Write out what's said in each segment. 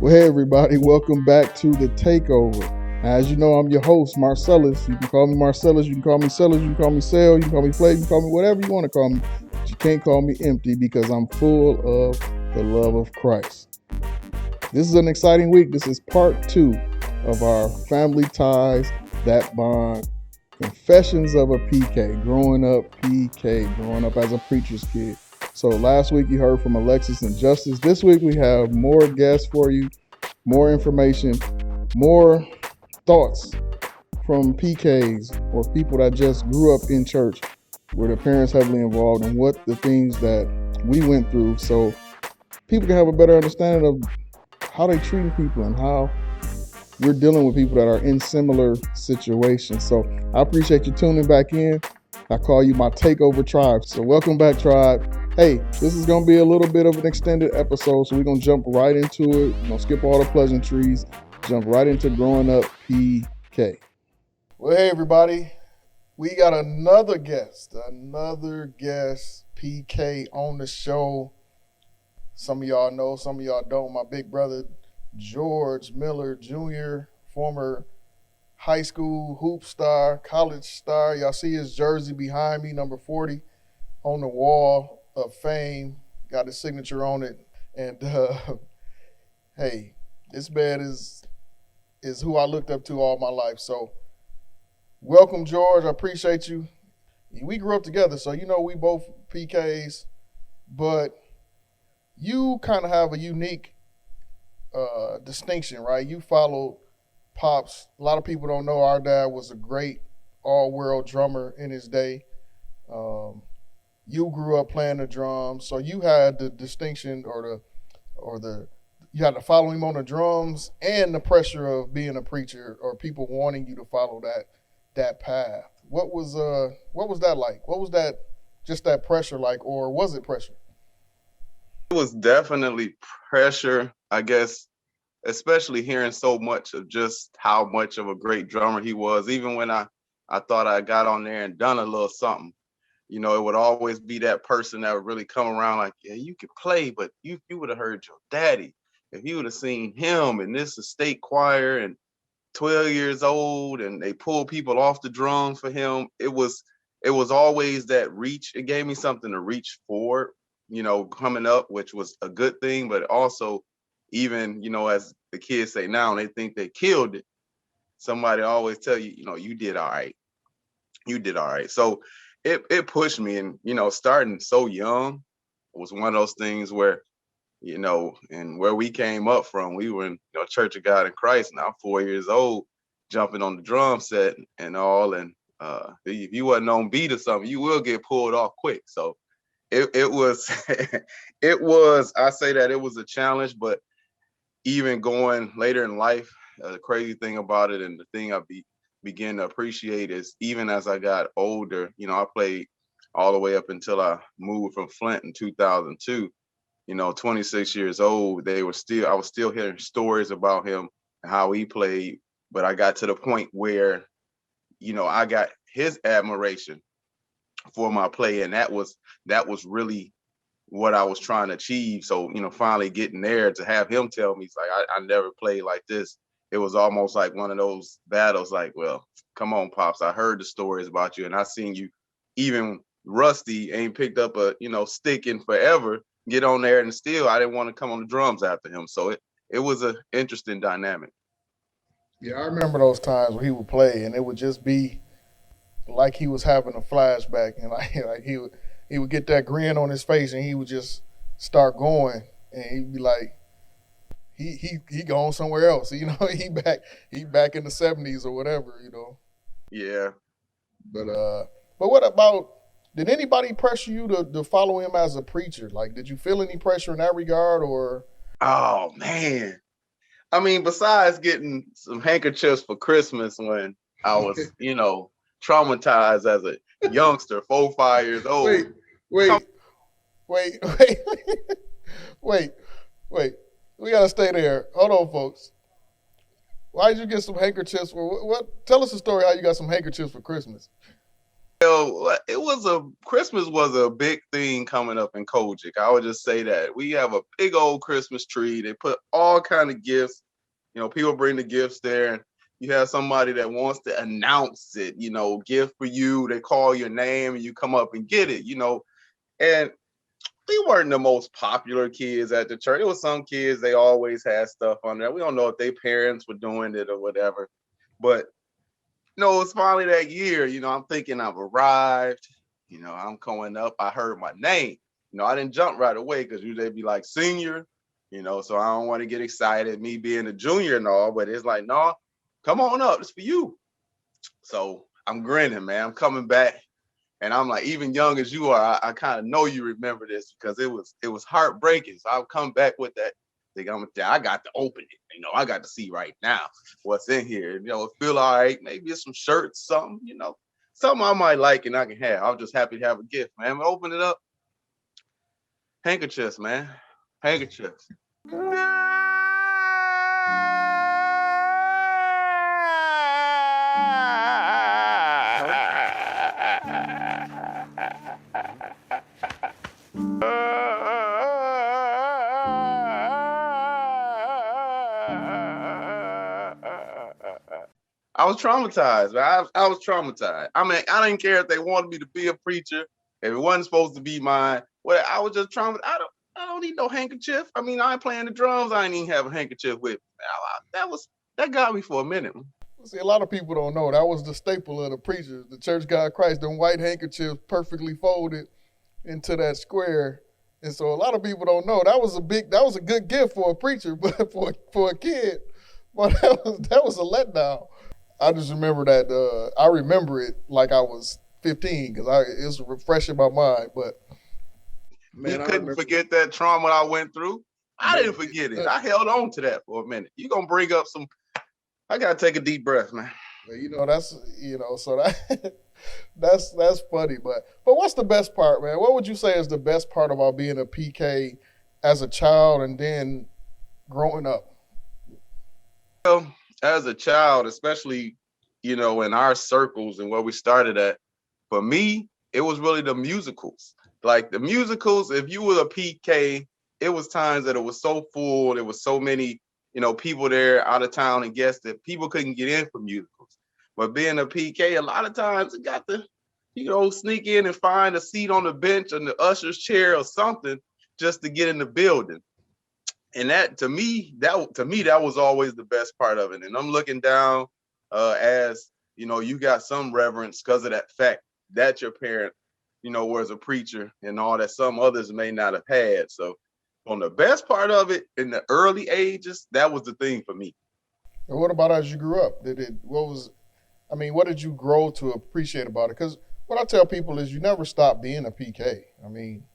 Well, hey everybody, welcome back to the Takeover. As you know, I'm your host, Marcellus. You can call me Marcellus, you can call me Sellers, you can call me Sale, you can call me Flav, you can call me whatever you want to call me. But you can't call me empty because I'm full of the love of Christ. This is an exciting week. This is part 2 of our Family Ties That Bond Confessions of a PK, growing up as a preacher's kid. So last week you heard from Alexis and Justice. This week we have more guests for you, more information, more thoughts from PKs or people that just grew up in church where their parents heavily involved and what the things that we went through so people can have a better understanding of how they treat people and how we're dealing with people that are in similar situations. So I appreciate you tuning back in. I call you my Takeover Tribe. So welcome back, Tribe. Hey, this is going to be a little bit of an extended episode, so we're going to jump right into it. We're going to skip all the pleasantries, jump right into growing up PK. Well, hey, everybody. We got another guest, PK, on the show. Some of y'all know, some of y'all don't. My big brother, George Miller Jr., former high school hoop star, college star. Y'all see his jersey behind me, number 40, on the wall of fame. Got his signature on it. And, hey, this man is who I looked up to all my life. So, welcome, George. I appreciate you. We grew up together, so you know we both PKs. But you kind of have a unique distinction, right? You followed Pops. A lot of people don't know our dad was a great all-world drummer in his day. You grew up playing the drums, so you had the distinction you had to follow him on the drums and the pressure of being a preacher or people wanting you to follow that path. What was that like? What was that pressure like, or was it pressure? It was definitely pressure, I guess, especially hearing so much of just how much of a great drummer he was. Even when I thought I got on there and done a little something, you know, it would always be that person that would really come around like, yeah, you could play, but you would have heard your daddy. If you would have seen him in this state choir and 12 years old and they pulled people off the drums for him, it was always that reach. It gave me something to reach for, you know, coming up, which was a good thing, but also even, you know, as the kids say now, they think they killed it. Somebody always tell you, you know, you did all right. You did all right. So it pushed me, and, you know, starting so young was one of those things where, you know, and where we came up from, we were in, you know, Church of God in Christ. Now, 4 years old, jumping on the drum set and all. And if you wasn't on beat or something, you will get pulled off quick. So it was, I say that it was a challenge, but even going later in life, the crazy thing about it and the thing I began to appreciate is even as I got older, you know, I played all the way up until I moved from Flint in 2002. You know, 26 years old, I was still hearing stories about him and how he played. But I got to the point where, you know, I got his admiration for my play. And that was really what I was trying to achieve. So, you know, finally getting there to have him tell me, he's like, I never played like this. It was almost like one of those battles, like, well, come on, Pops, I heard the stories about you and I seen you, even rusty, ain't picked up a, you know, stick in forever, get on there, and still I didn't want to come on the drums after him. So it was an interesting dynamic. Yeah, I remember those times when he would play and it would just be like he was having a flashback, and like he would get that grin on his face and he would just start going, and he'd be like, he going somewhere else, you know. he back in the 70s or whatever, you know. Yeah. But what about, did anybody pressure you to follow him as a preacher? Like, did you feel any pressure in that regard, or? Oh man. I mean, besides getting some handkerchiefs for Christmas when I was, you know, traumatized as a youngster, 4, 5 years old. Wait, wait, wait, wait, wait, wait. We gotta stay there. Hold on, folks. Why did you get some handkerchiefs? For what? Tell us a story how you got some handkerchiefs for Christmas. Christmas was a big thing coming up in Kojic. I would just say that we have a big old Christmas tree. They put all kind of gifts. People bring the gifts there, and you have somebody that wants to announce it. Gift for you. They call your name, and you come up and get it. And we weren't the most popular kids at the church. It was some kids, they always had stuff on there. We don't know if their parents were doing it or whatever. But it's finally that year. I'm thinking I've arrived. I'm coming up. I heard my name. I didn't jump right away because usually they'd be like senior, so I don't want to get excited, me being a junior and all, but it's like, no, come on up. It's for you. So I'm grinning, man. I'm coming back. And I'm like, even young as you are, I kind of know you remember this because it was heartbreaking. So I'll come back with that. I got to open it. I got to see right now what's in here. It feel all right. Maybe it's some shirts, something, something I might like and I can have. I'm just happy to have a gift, man. Open it up. Handkerchiefs, man. Handkerchiefs. I was traumatized, man. I was traumatized. I mean, I didn't care if they wanted me to be a preacher, if it wasn't supposed to be mine. Well, I was just traumatized. I don't need no handkerchief. I mean, I ain't playing the drums. I ain't even have a handkerchief with me. That got me for a minute. See, a lot of people don't know that was the staple of the preachers, the Church of God Christ, them white handkerchiefs perfectly folded into that square. And so a lot of people don't know that was a good gift for a preacher, but for a kid, but that was a letdown. I just remember that. I remember it like I was 15 because it's refreshing my mind. But man, you couldn't forget that trauma I went through. I didn't forget it. I held on to that for a minute. You gonna bring up some? I gotta take a deep breath, man. That's so that's funny. But what's the best part, man? What would you say is the best part about being a PK as a child and then growing up? Well, as a child, especially, in our circles and where we started at, for me, it was really the musicals. Like the musicals, if you were a PK, it was times that it was so full. There was so many, people there out of town and guests that people couldn't get in for musicals. But being a PK, a lot of times it got to, sneak in and find a seat on the bench or the usher's chair or something just to get in the building. And that to me, that was always the best part of it. And I'm looking down as, you got some reverence because of that fact that your parent, was a preacher and all that some others may not have had. So on the best part of it in the early ages, that was the thing for me. And what about as you grew up? What did you grow to appreciate about it? Because what I tell people is you never stop being a PK. I mean,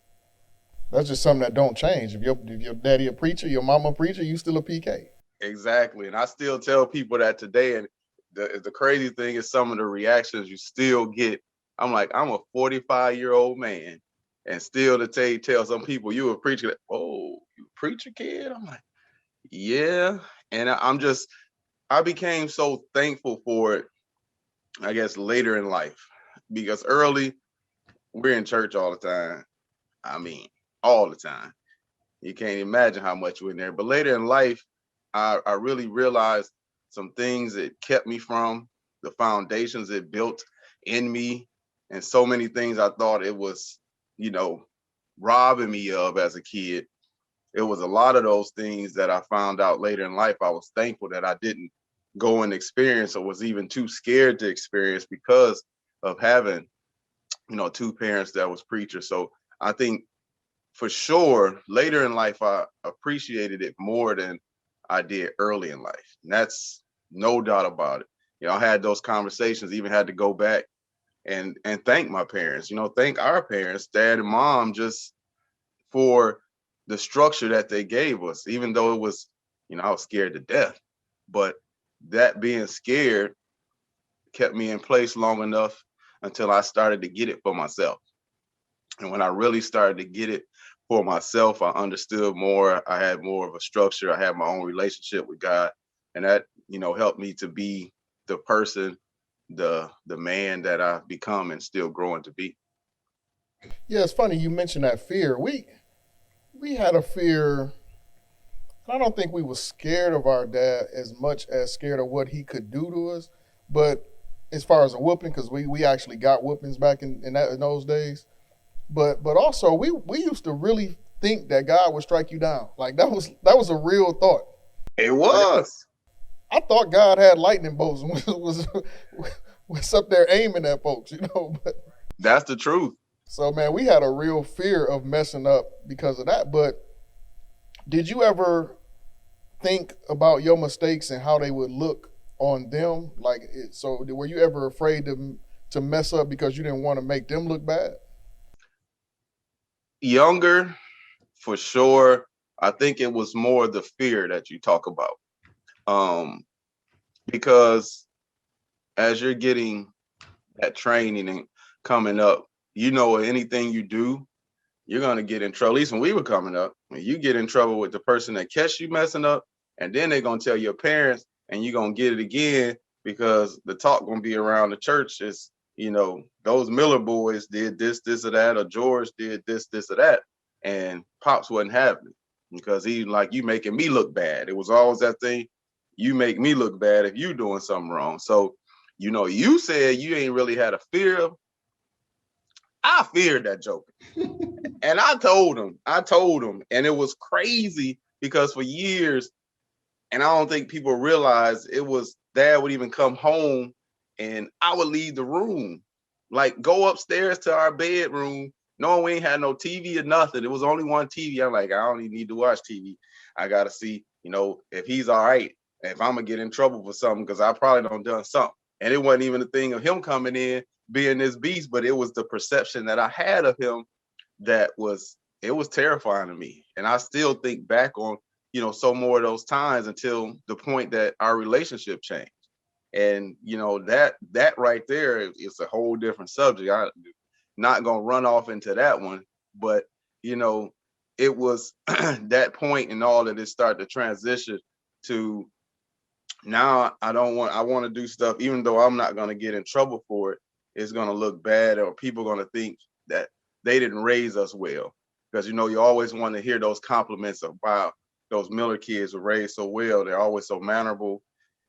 that's just something that don't change. If your daddy a preacher, your mama a preacher, you still a PK. Exactly. And I still tell people that today. And the crazy thing is some of the reactions you still get. I'm like, I'm a 45-year-old man. And still to tell some people you a preacher. Oh, you a preacher kid? I'm like, yeah. And I became so thankful for it, I guess, later in life. Because early, we're in church all the time. I mean, all the time. You can't imagine how much we're in there. But later in life, I really realized some things that kept me from the foundations it built in me, and so many things I thought it was, robbing me of as a kid. It was a lot of those things that I found out later in life. I was thankful that I didn't go and experience or was even too scared to experience because of having, two parents that was preachers. So I think for sure, later in life, I appreciated it more than I did early in life. And that's no doubt about it. I had those conversations, even had to go back and thank my parents, thank our parents, dad and mom, just for the structure that they gave us, even though it was, I was scared to death. But that being scared kept me in place long enough until I started to get it for myself. And when I really started to get it for myself, I understood more. I had more of a structure. I had my own relationship with God. And that, helped me to be the person, the man that I've become and still growing to be. Yeah, it's funny you mentioned that fear. We had a fear. I don't think we were scared of our dad as much as scared of what he could do to us. But as far as a whooping, because we actually got whoopings back in those days. But also we used to really think that God would strike you down. Like that was a real thought. It Like was. I thought God had lightning bolts and was up there aiming at folks, you know. But That's the truth. so man, we had a real fear of messing up because of that. But did you ever think about your mistakes and how they would look on them? Like, so were you ever afraid to mess up because you didn't want to make them look bad? Younger, for sure. I think it was more the fear that you talk about. Um, because as you're getting that training and coming up, anything you do, you're gonna get in trouble. At least when we were coming up, when you get in trouble with the person that catch you messing up, and then they're gonna tell your parents, and you're gonna get it again because the talk gonna be around the church is, those Miller boys did this, this or that, or George did this, this or that, and Pops wasn't having it because he like, you making me look bad. It was always that thing, you make me look bad if you doing something wrong. So, you said you ain't really had a fear of. I feared that joker. And I told him, and it was crazy because for years, and I don't think people realize it was dad would even come home and I would leave the room, like go upstairs to our bedroom, knowing we ain't had no TV or nothing. It was only one TV. I'm like, I don't even need to watch TV. I got to see, if he's all right, if I'm going to get in trouble for something, because I probably done something. And it wasn't even a thing of him coming in, being this beast, but it was the perception that I had of him it was terrifying to me. And I still think back on, so more of those times until the point that our relationship changed. And, that right there is a whole different subject. I'm not going to run off into that one, but, it was that point and all that it started to transition to now I want to do stuff, even though I'm not going to get in trouble for it. It's going to look bad or people are going to think that they didn't raise us well, because you always want to hear those compliments of, wow, those Miller kids were raised so well, they're always so mannerable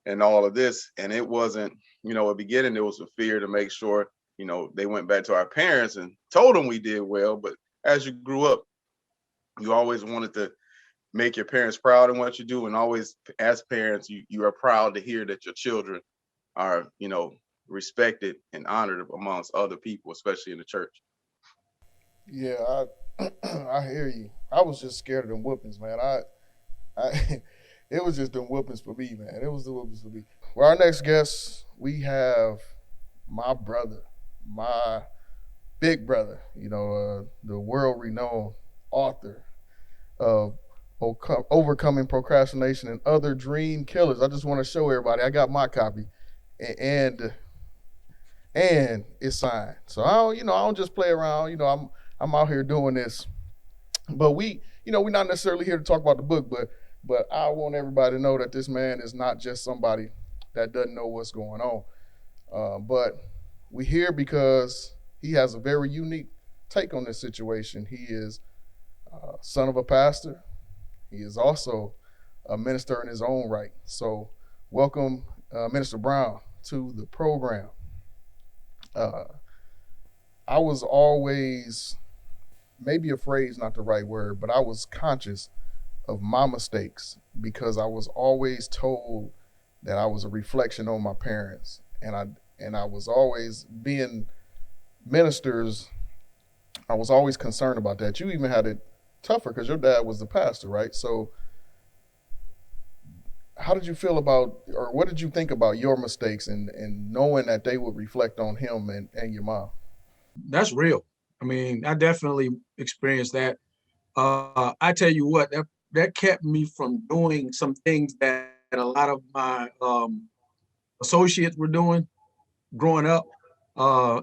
and all of this. And it wasn't, at the beginning there was a fear to make sure they went back to our parents and told them we did well. But as you grew up, you always wanted to make your parents proud in what you do, and always as parents you are proud to hear that your children are respected and honored amongst other people, especially in the church. Yeah, I hear you. I was just scared of them whoopings, man. I it was just them whoopings for me, man. It was the whoopings for me. Well, our next guest, we have my brother, my big brother. The world renowned author of Overcoming Procrastination and Other Dream Killers. I just want to show everybody. I got my copy, and it's signed. So I don't just play around. I'm out here doing this. But we're not necessarily here to talk about the book, but I want everybody to know that this man is not just somebody that doesn't know what's going on. But we're here because he has a very unique take on this situation. He is son of a pastor. He is also a minister in his own right. So welcome, Minister Brown, to the program. I was always, maybe afraid is not the right word, but I was conscious of my mistakes because I was always told that I was a reflection on my parents. And I was always being ministers, I was always concerned about that. You even had it tougher because your dad was the pastor, right? So how did you feel about, or what did you think about your mistakes and knowing that they would reflect on him and your mom? That's real. I mean, I definitely experienced that. I tell you what, that kept me from doing some things that a lot of my associates were doing growing up. Uh,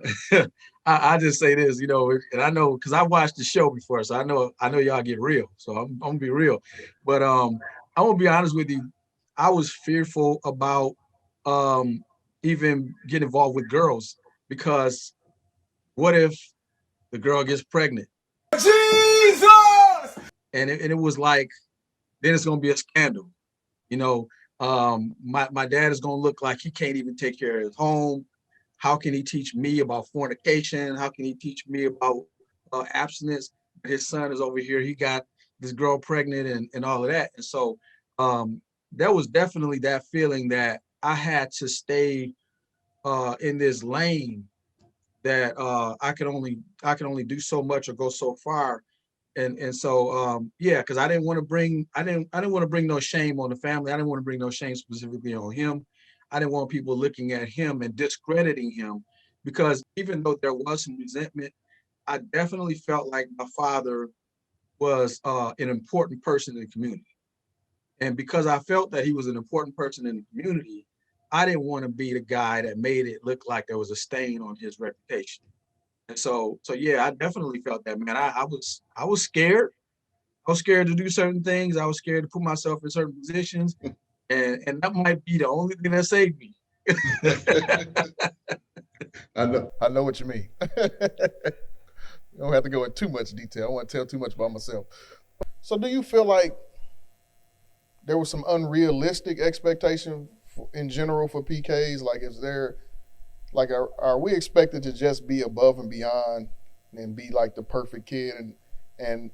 I just say this, and I know because I watched the show before, so I know y'all get real. So I'm gonna be real, but I'm gonna be honest with you. I was fearful about um, even get involved with girls, because what if the girl gets pregnant? Jesus! And it was like, then it's gonna be a scandal. You know, my dad is gonna look like he can't even take care of his home. How can he teach me about fornication? How can he teach me about abstinence? His son is over here. He got this girl pregnant and all of that. And so there was definitely that feeling that I had to stay in this lane, that I can only do so much or go so far. And so yeah, because I didn't want to bring no shame on the family. I didn't want to bring no shame specifically on him. I didn't want people looking at him and discrediting him, because even though there was some resentment, I definitely felt like my father was an important person in the community. And because I felt that he was an important person in the community, I didn't want to be the guy that made it look like there was a stain on his reputation. And so yeah, I definitely felt that, man. I was scared. I was scared to do certain things. I was scared to put myself in certain positions. And that might be the only thing that saved me. I know what you mean. You don't have to go in too much detail. I don't want to tell too much about myself. So, do you feel like there was some unrealistic expectation in general for PKs? Like, is there, like, are we expected to just be above and beyond and be like the perfect kid? And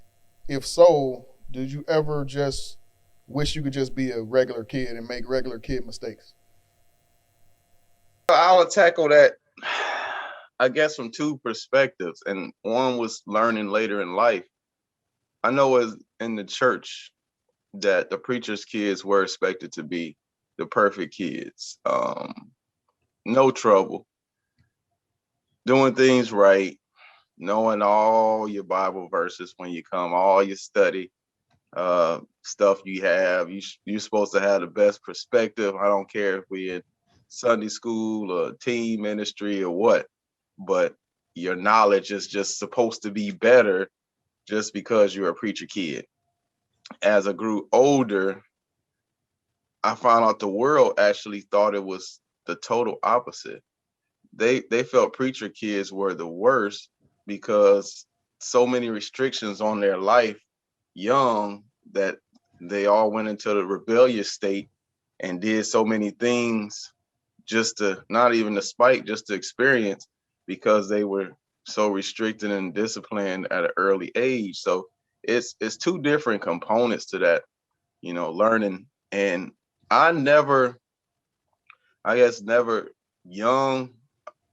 if so, did you ever just wish you could just be a regular kid and make regular kid mistakes? I'll tackle that, I guess, from two perspectives. And one was learning later in life. I know as in the church that the preacher's kids were expected to be the perfect kids. No trouble, doing things right, knowing all your Bible verses when you come, all your study stuff you have. You're supposed to have the best perspective. I don't care if we in Sunday school or teen ministry or what, but your knowledge is just supposed to be better just because you're a preacher kid. As I grew older, I found out the world actually thought it was the total opposite. They felt preacher kids were the worst because so many restrictions on their life young, that they all went into the rebellious state and did so many things just to, not even to spite, just to experience, because they were so restricted and disciplined at an early age. So it's two different components to that, learning. And I never, I guess never young,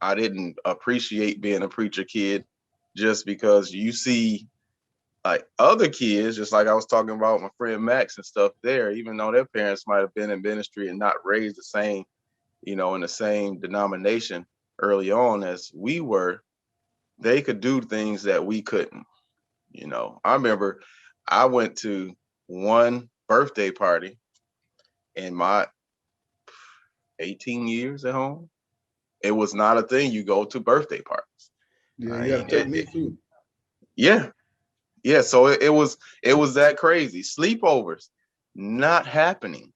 I didn't appreciate being a preacher kid, just because you see like other kids, just like I was talking about my friend Max and stuff there, even though their parents might have been in ministry and not raised the same, in the same denomination early on as we were, they could do things that we couldn't. I remember I went to one birthday party in my 18 years at home. It was not a thing. You go to birthday parties. Yeah, I you got mean, to take me too. yeah. Yeah. So it was that crazy. Sleepovers, not happening,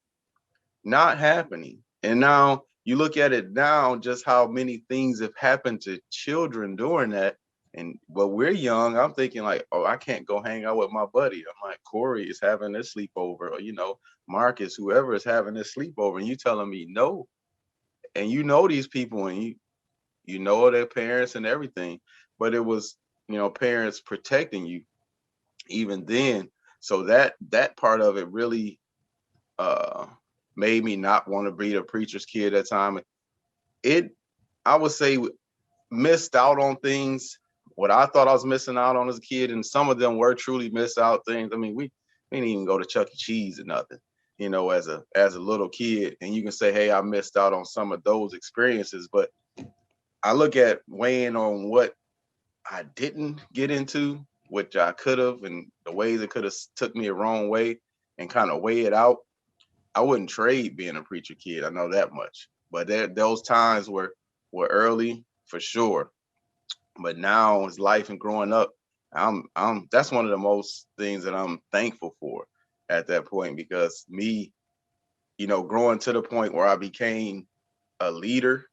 not happening. And now you look at it now, just how many things have happened to children during that. And when we're young, I'm thinking like, oh, I can't go hang out with my buddy. I'm like, Corey is having this sleepover, or Marcus, whoever is having this sleepover, and you telling me no. And these people, and you know their parents and everything, but it was, parents protecting you even then. So that part of it really uh made me not want to be a preacher's kid at that time. It, I would say, missed out on things what I thought I was missing out on as a kid, and some of them were truly missed out things. I mean, we didn't even go to Chuck E. Cheese or nothing, as a little kid, and you can say, hey, I missed out on some of those experiences. But I look at weighing on what I didn't get into, which I could have, and the ways it could have took me a wrong way, and kind of weigh it out. I wouldn't trade being a preacher kid. I know that much. But those times were early for sure. But now as life and growing up, I'm that's one of the most things that I'm thankful for at that point, because me, growing to the point where I became a leader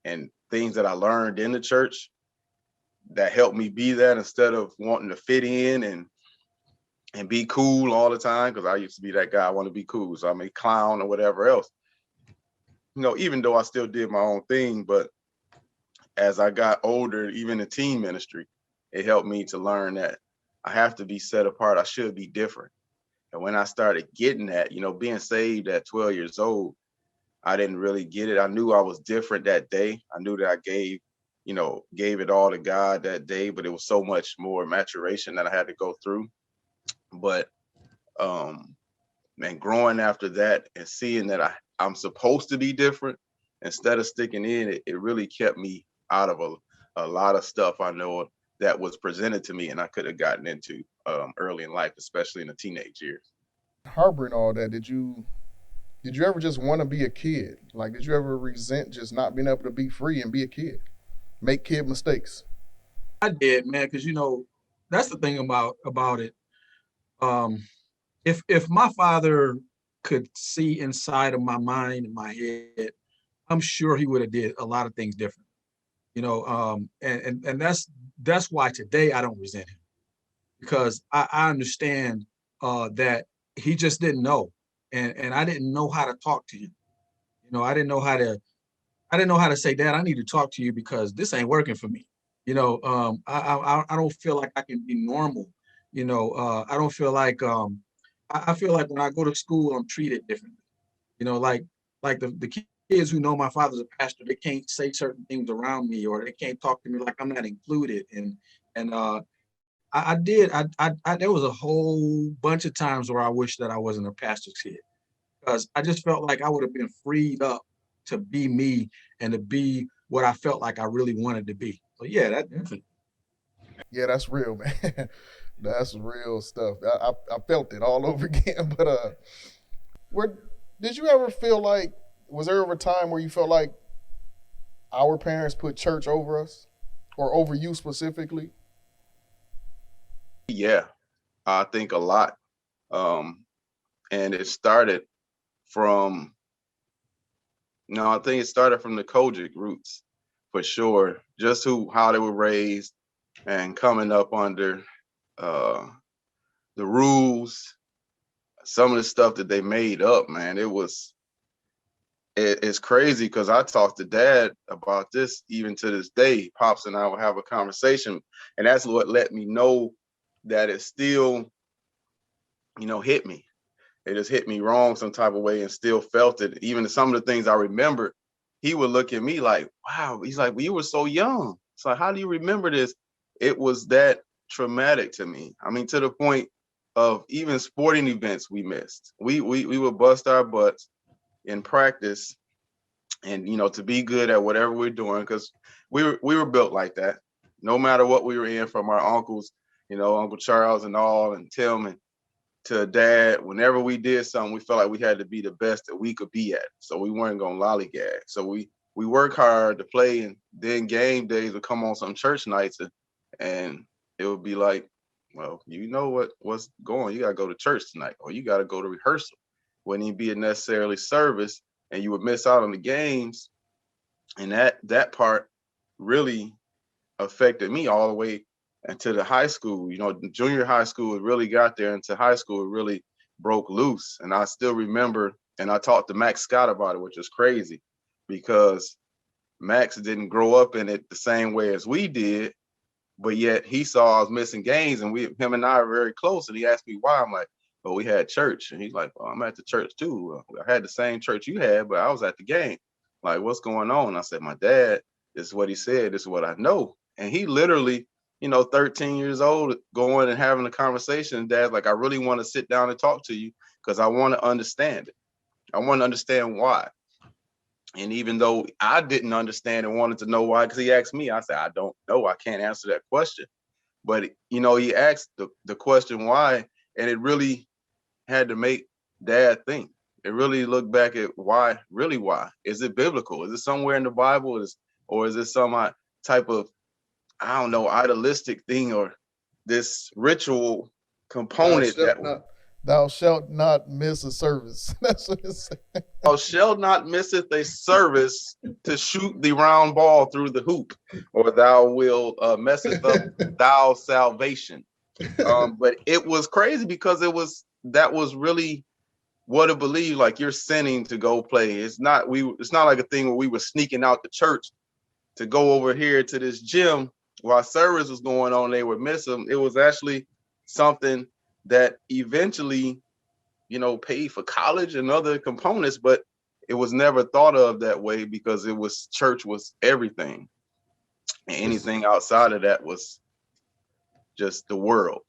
and things that I learned in the church that helped me be that, instead of wanting to fit in and be cool all the time. Because I used to be that guy, I want to be cool, so I'm a clown or whatever else. Even though I still did my own thing, but as I got older, even in teen ministry, it helped me to learn that I have to be set apart. I should be different. And when I started getting that, being saved at 12 years old, I didn't really get it. I knew I was different that day. I knew that I gave it all to God that day, but it was so much more maturation that I had to go through. But man, growing after that and seeing that I'm supposed to be different instead of sticking in, it really kept me out of a lot of stuff I know that was presented to me and I could have gotten into early in life, especially in the teenage years. Harboring all that, did you ever just want to be a kid? Like, did you ever resent just not being able to be free and be a kid, make kid mistakes? I did, man, because that's the thing about it. If my father could see inside of my mind and my head, I'm sure he would have did a lot of things different. And that's why today I don't resent him, because I understand that he just didn't know, and I didn't know how to talk to him. I didn't know how to say, Dad, I need to talk to you because this ain't working for me. I don't feel like I can be normal. I don't feel like I feel like when I go to school, I'm treated differently. Like the kids who know my father's a pastor, they can't say certain things around me, or they can't talk to me like I'm not included. And I did. There was a whole bunch of times where I wish that I wasn't a pastor's kid, because I just felt like I would have been freed up to be me and to be what I felt like I really wanted to be. So yeah, that definitely. Yeah, that's real, man. That's real stuff. I felt it all over again. But where did you ever feel like? Was there ever a time where you felt like our parents put church over us, or over you specifically? Yeah, I think a lot. Um, and it started from, I think it started from the Kojic roots for sure. Just how they were raised and coming up under uh, the rules, some of the stuff that they made up, man, it's crazy, because I talked to Dad about this even to this day. Pops and I will have a conversation, and that's what let me know that it still, hit me. It just hit me wrong some type of way and still felt it. Even some of the things I remembered, he would look at me like, wow. He's like, well, you were so young. It's like, how do you remember this? It was that traumatic to me. I mean, to the point of even sporting events we missed. We would bust our butts in practice and, to be good at whatever we're doing, because we were built like that. No matter what we were in, from our uncles, Uncle Charles and all, and Tim, and to Dad, whenever we did something, we felt like we had to be the best that we could be at. So we weren't gonna lollygag. So we work hard to play, and then game days would come on some church nights, and it would be like, well, what's going. You gotta go to church tonight, or you gotta go to rehearsal. Wouldn't even be a necessarily service, and you would miss out on the games. And that part really affected me all the way into the high school. Junior high school, it really got there. Into high school, it really broke loose. And I still remember, and I talked to Max Scott about it, which is crazy, because Max didn't grow up in it the same way as we did, but yet he saw I was missing games, and him and I are very close. And he asked me why. I'm like, well, we had church. And he's like, well, I'm at the church too. I had the same church you had, but I was at the game. Like, what's going on? I said, my dad, this is what he said. This is what I know. And he literally, 13 years old, going and having a conversation. And Dad's like, I really want to sit down and talk to you, because I want to understand it. I want to understand why. And even though I didn't understand and wanted to know why, because he asked me, I said, I don't know. I can't answer that question. But, he asked the question why, and it really had to make Dad think. It really looked back at why, really why. Is it biblical? Is it somewhere in the Bible? Or is it some type of, I don't know, idealistic thing, or this ritual Now, component that now, Thou shalt not miss a service. That's what it says. Thou shalt not misseth a service to shoot the round ball through the hoop, or thou will messeth up thou salvation. But it was crazy because that was really what to believe. Like, you're sinning to go play. It's not like a thing where we were sneaking out the church to go over here to this gym while service was going on. They would miss them. It was actually something that eventually, paid for college and other components, but it was never thought of that way because church was everything. And anything outside of that was just the world.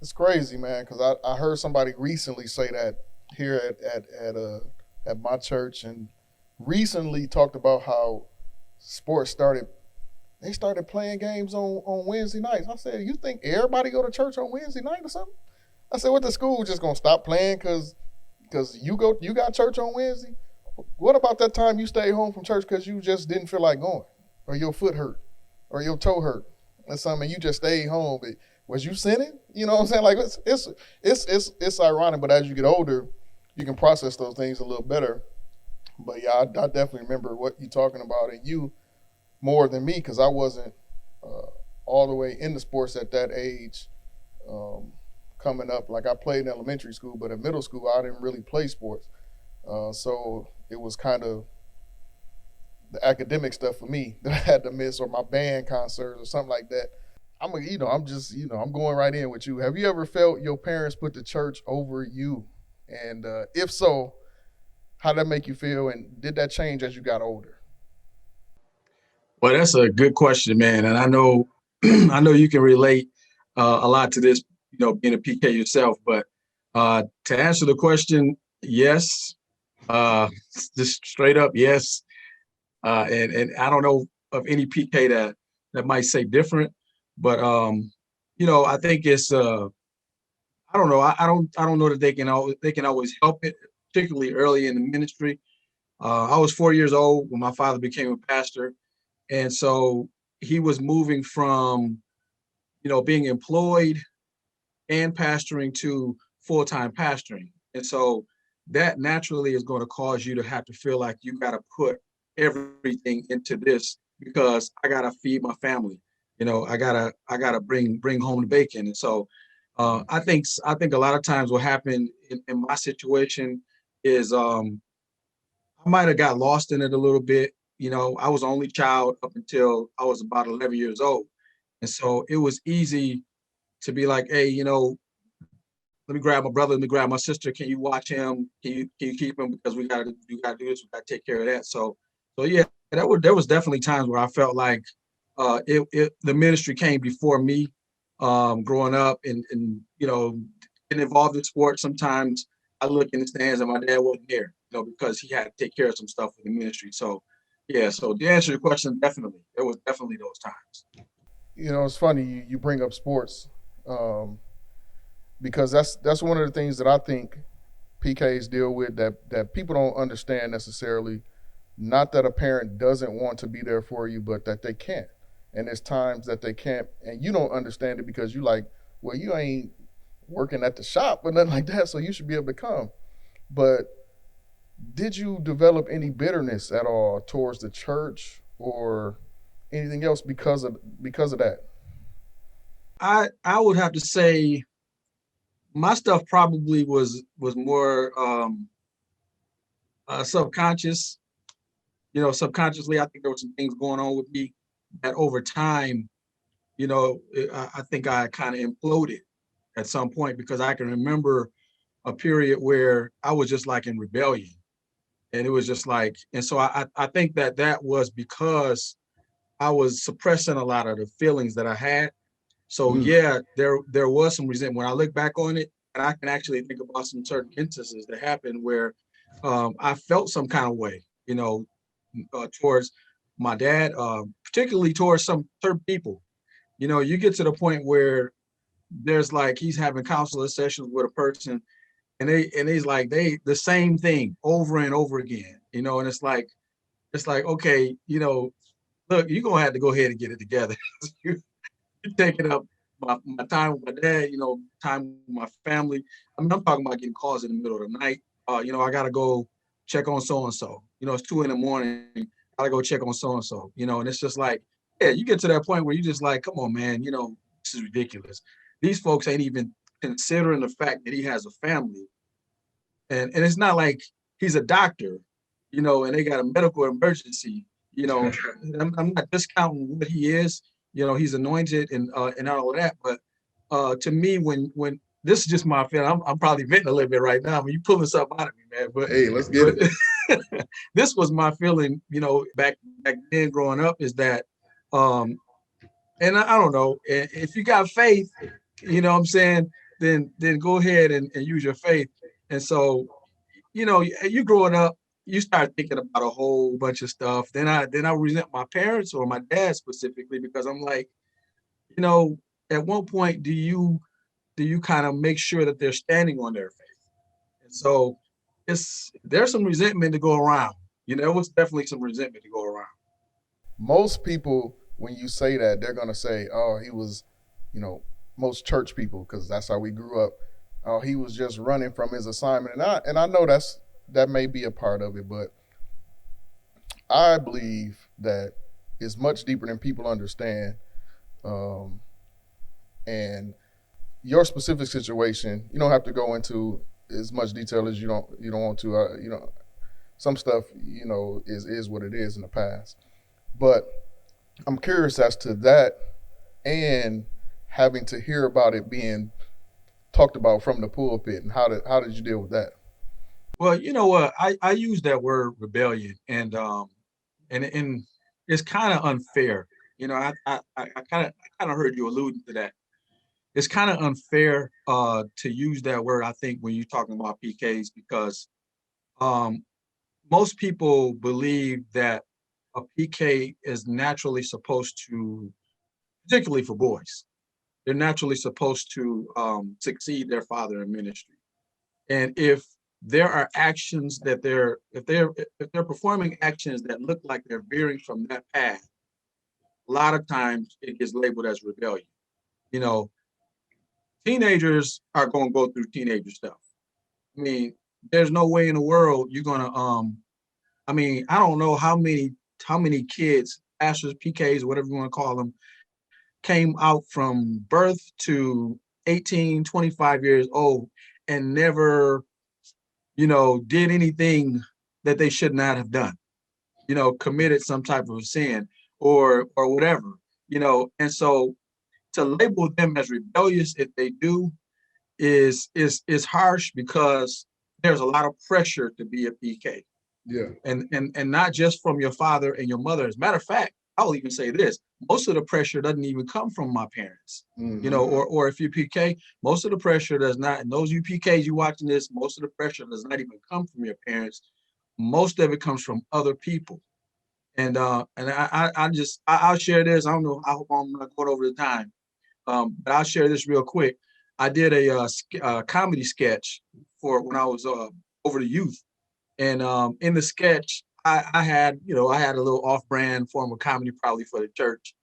It's crazy, man, because I heard somebody recently say that here at my church, and recently talked about how sports started. They started playing games on Wednesday nights. I said, you think everybody go to church on Wednesday night or something? I said, what, the school just gonna stop playing because you got church on Wednesday? What about that time you stayed home from church because you just didn't feel like going, or your foot hurt, or your toe hurt, or something? You just stayed home. Was you sinning? You know what I'm saying? Like, it's ironic, but as you get older, you can process those things a little better. But yeah, I definitely remember what you're talking about, and you more than me, because I wasn't all the way into sports at that age. Coming up, like, I played in elementary school, but in middle school I didn't really play sports. So it was kind of the academic stuff for me that I had to miss, or my band concerts or something like that. I'm going right in with you. Have you ever felt your parents put the church over you? And if so, how did that make you feel? And did that change as you got older? Well, that's a good question, man. And I know, I know you can relate a lot to this, being a PK yourself. But to answer the question, yes, just straight up, yes. And I don't know of any PK that might say different, but I think it's I don't know. I don't know that they can always help it, particularly early in the ministry. I was 4 years old when my father became a pastor, and so he was moving from being employed and pastoring to full-time pastoring, and so that naturally is going to cause you to have to feel like you got to put everything into this because I gotta feed my family. I gotta bring home the bacon. And so I think a lot of times what happened in my situation is I might have got lost in it a little bit. I was the only child up until I was about 11 years old. And so it was easy to be like, hey, let me grab my brother, let me grab my sister. Can you watch him? Can you keep him? Because we gotta do this, we gotta take care of that. So yeah, there was definitely times where I felt like the ministry came before me, growing up and getting involved in sports. Sometimes I look in the stands and my dad wasn't there, because he had to take care of some stuff with the ministry. So yeah, so to answer your question, definitely, there was definitely those times. It's funny you bring up sports, because that's one of the things that I think PKs deal with that people don't understand necessarily. Not that a parent doesn't want to be there for you, but that they can't. And there's times that they can't, and you don't understand it because you like, well, you ain't working at the shop or nothing like that, so you should be able to come. But did you develop any bitterness at all towards the church or anything else because of that? I would have to say my stuff probably was more subconscious. Subconsciously, I think there were some things going on with me that over time, I think I kind of imploded at some point because I can remember a period where I was just like in rebellion. And it was just like, and so I think that was because I was suppressing a lot of the feelings that I had. So yeah, there was some resentment. When I look back on it, and I can actually think about some certain instances that happened where I felt some kind of way, towards my dad, particularly towards some certain people. You get to the point where there's like he's having counselor sessions with a person, and he's like the same thing over and over again, and it's like okay, look, you're gonna have to go ahead and get it together. You're taking up my time with my dad, time with my family. I mean, I'm talking about getting calls in the middle of the night. I gotta go check on so and so. It's 2 a.m. I gotta go check on so and so. And it's just like, yeah, you get to that point where you just like, come on, man. This is ridiculous. These folks ain't even considering the fact that he has a family, and it's not like he's a doctor, and they got a medical emergency. I'm not discounting what he is. He's anointed and all of that. But to me, when this is just my feeling, I'm probably venting a little bit right now. When you pulling something out of me, man. But hey, let's get it. This was my feeling. Back then, growing up, is that, and I don't know, if you got faith, what I'm saying, then go ahead and use your faith. And so, you growing up, you start thinking about a whole bunch of stuff. Then I resent my parents or my dad specifically, because I'm like, at one point, do you kind of make sure that they're standing on their faith? And so there's some resentment to go around. There was definitely some resentment to go around. most people, when you say that, they're gonna say, "Oh, he was," most church people, because that's how we grew up. Oh, he was just running from his assignment, and I know that may be a part of it, but I believe that it's much deeper than people understand. Um, and your specific situation, you don't have to go into as much detail as you don't want to. Some stuff is what it is in the past, but I'm curious as to that, and having to hear about it being talked about from the pulpit, and how did you deal with that? Well, you know what? I use that word rebellion, and it's kind of unfair. I kind of heard you alluding to that. It's kind of unfair to use that word, I think, when you're talking about PKs, because um, most people believe that a PK is naturally supposed to, particularly for boys, they're naturally supposed to succeed their father in ministry. And if there are actions that if they're performing actions that look like they're veering from that path, a lot of times it gets labeled as rebellion. You know, Teenagers are going to go through teenager stuff. I mean, there's no way in the world you're gonna I mean, I don't know how many kids, pastors, PKs, whatever you want to call them, came out from birth to 18, 25 years old and never, did anything that they should not have done, committed some type of sin or whatever, and so to label them as rebellious if they do is harsh, because there's a lot of pressure to be a PK, Yeah. and not just from your father and your mother. As a matter of fact, I'll even say this: most of the pressure doesn't even come from my parents, or if you PK, most of the pressure does not. And those UPKs you watching this, most of the pressure does not even come from your parents. Most of it comes from other people. And I'll share this. I don't know. I hope I'm not going over the time. But I'll share this real quick. I did a comedy sketch for when I was over the youth, and in the sketch, I had a little off-brand form of comedy, probably for the church,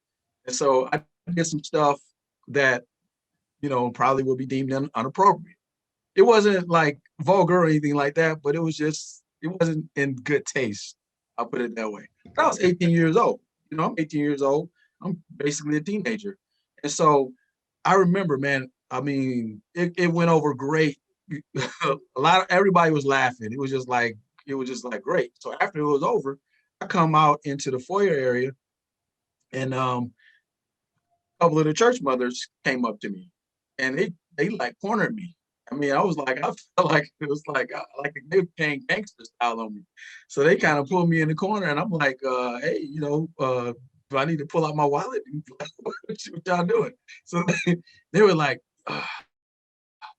and so I did some stuff that probably would be deemed inappropriate. It wasn't like vulgar or anything like that, but it wasn't in good taste. I'll put it that way. But I was 18 years old. I'm 18 years old. I'm basically a teenager, and so I remember, man. I mean, it went over great. Everybody was laughing. It was just like great. So after it was over, I come out into the foyer area, and a couple of the church mothers came up to me, and they like cornered me. I mean, I felt like it was like they were playing gangster style on me. So they kind of pulled me in the corner, and I'm like, hey, do I need to pull out my wallet? What y'all doing? So they were like,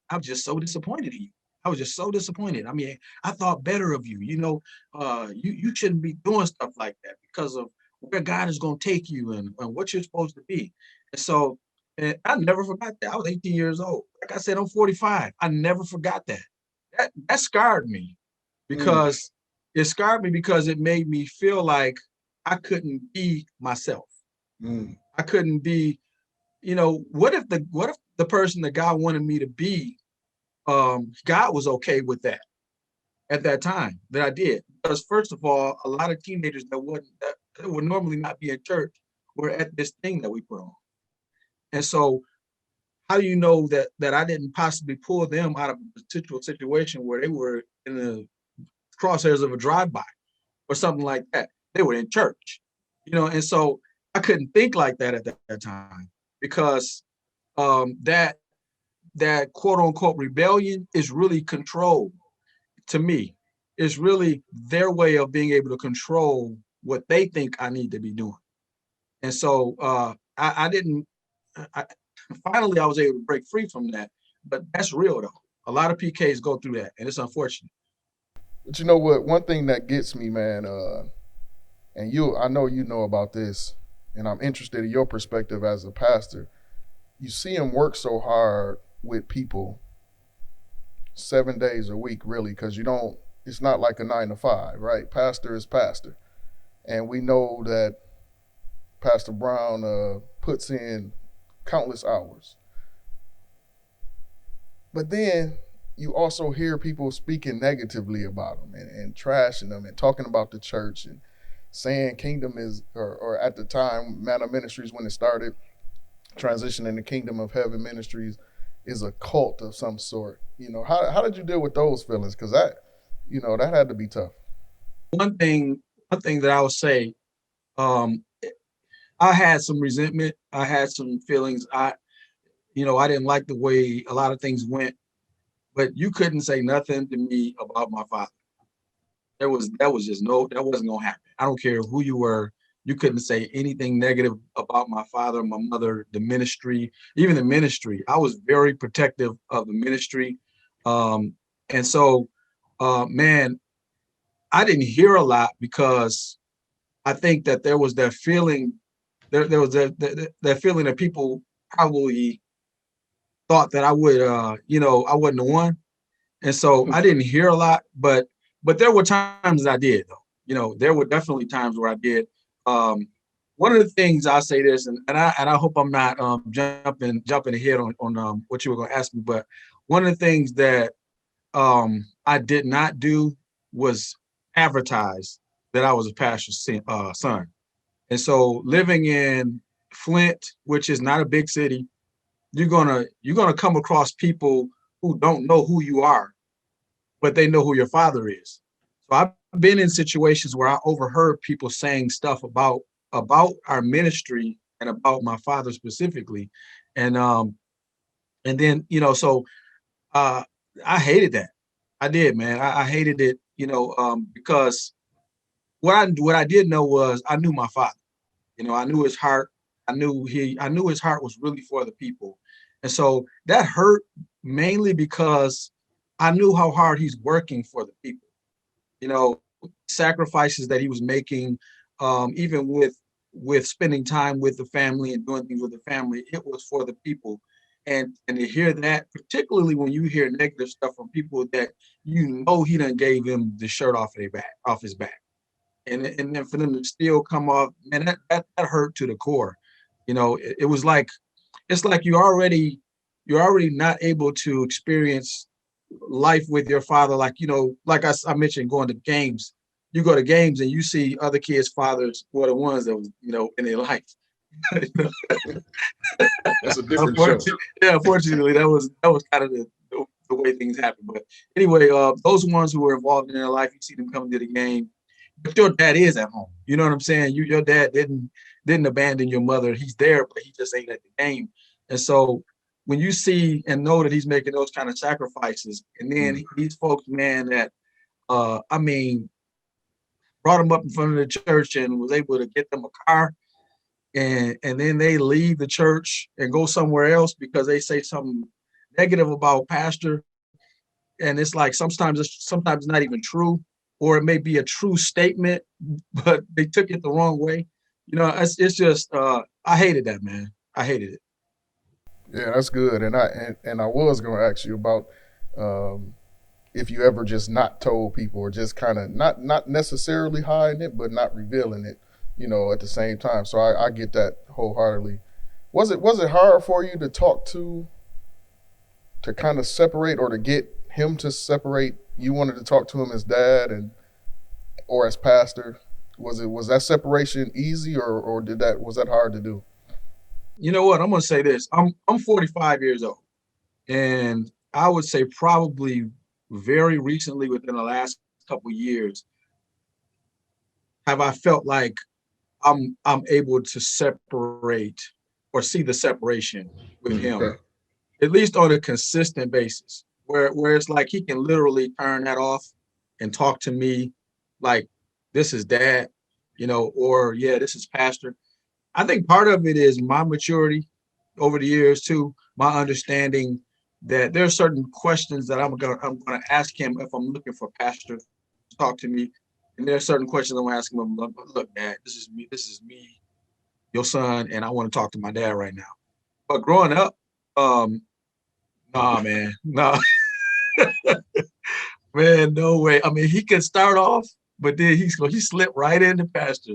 I'm just so disappointed in you. I was just so disappointed. I mean, I thought better of you. You shouldn't be doing stuff like that because of where God is going to take you and what you're supposed to be. And so, and I never forgot that. I was 18 years old. Like I said, I'm 45. I never forgot that. That scarred me, because it made me feel like I couldn't be myself. Mm. I couldn't be what if the person that God wanted me to be, God was okay with that at that time that I did? Because first of all, a lot of teenagers that would normally not be in church were at this thing that we put on. And so how do you know that I didn't possibly pull them out of a potential situation where they were in the crosshairs of a drive-by or something like that? They were in church, and so I couldn't think like that at that time, because that quote unquote rebellion is really control. To me, it's really their way of being able to control what they think I need to be doing. And so I didn't. Finally, I was able to break free from that. But that's real though. A lot of PKs go through that, and it's unfortunate. But you know what? One thing that gets me, man, and I know you know about this, and I'm interested in your perspective as a pastor. You see him work so hard with people 7 days a week, really, because it's not like a 9 to 5, right? Pastor is pastor. And we know that Pastor Brown puts in countless hours. But then you also hear people speaking negatively about him and trashing them and talking about the church and saying Kingdom is, or at the time, Manna Ministries, when it started, transitioning to Kingdom of Heaven Ministries, is a cult of some sort. How did you deal with those feelings? Because that had to be tough. One thing that I would say, I had some resentment. I had some feelings. I didn't like the way a lot of things went, but you couldn't say nothing to me about my father. That wasn't gonna happen. I don't care who you were. You couldn't say anything negative about my father, my mother, the ministry, even the ministry. I was very protective of the ministry. And so, man, I didn't hear a lot because I think that there was that feeling, there was that feeling that people probably thought that I would, I wasn't the one. And so I didn't hear a lot, but there were times I did though. There were definitely times where I did. One of the things I'll say this, and I hope I'm not jumping ahead on what you were going to ask me, but one of the things that I did not do was advertise that I was a pastor's son. And so living in Flint, which is not a big city, you're gonna come across people who don't know who you are, but they know who your father is. So I've been in situations where I overheard people saying stuff about our ministry and about my father specifically. And then, so I hated that. I did, man. I hated it, because what I did know was I knew my father. I knew his heart. I knew his heart was really for the people. And so that hurt mainly because I knew how hard he's working for the people. Sacrifices that he was making, even with spending time with the family and doing things with the family, it was for the people. And to hear that, particularly when you hear negative stuff from people that he done gave him the shirt off his back, and then for them to still come off, man, that hurt to the core. It was like, it's like you're already not able to experience life with your father, like like I mentioned, going to games. You go to games and you see other kids' fathers were the ones that was in their life. That's a different show. Yeah, unfortunately, that was kind of the way things happen. But anyway, those ones who were involved in their life, you see them coming to the game. But your dad is at home. You know what I'm saying? Your dad didn't abandon your mother. He's there, but he just ain't at the game. And so when you see and know that he's making those kind of sacrifices, and then these folks, man, that brought them up in front of the church and was able to get them a car, and then they leave the church and go somewhere else because they say something negative about pastor, and it's like sometimes it's not even true, or it may be a true statement, but they took it the wrong way. It's just I hated that, man. I hated it. Yeah, that's good. And I was going to ask you about if you ever just not told people, or just kind of not necessarily hiding it, but not revealing it, at the same time. So I get that wholeheartedly. Was it hard for you to talk to kind of separate or to get him to separate? You wanted to talk to him as dad and or as pastor. Was that separation easy or was that hard to do? You know what? I'm gonna say this. I'm 45 years old, and I would say probably very recently, within the last couple of years, have I felt like I'm able to separate or see the separation with him, Okay. at least on a consistent basis, where it's like he can literally turn that off and talk to me like this is dad, or yeah, this is pastor. I think part of it is my maturity over the years too, my understanding that there are certain questions that I'm gonna ask him if I'm looking for pastor to talk to me, and there are certain questions I'm gonna ask him. Look, Dad, this is me, your son, and I want to talk to my dad right now. But growing up, nah, man, nah, man, no way. I mean, he could start off, but then he slipped right into pastor,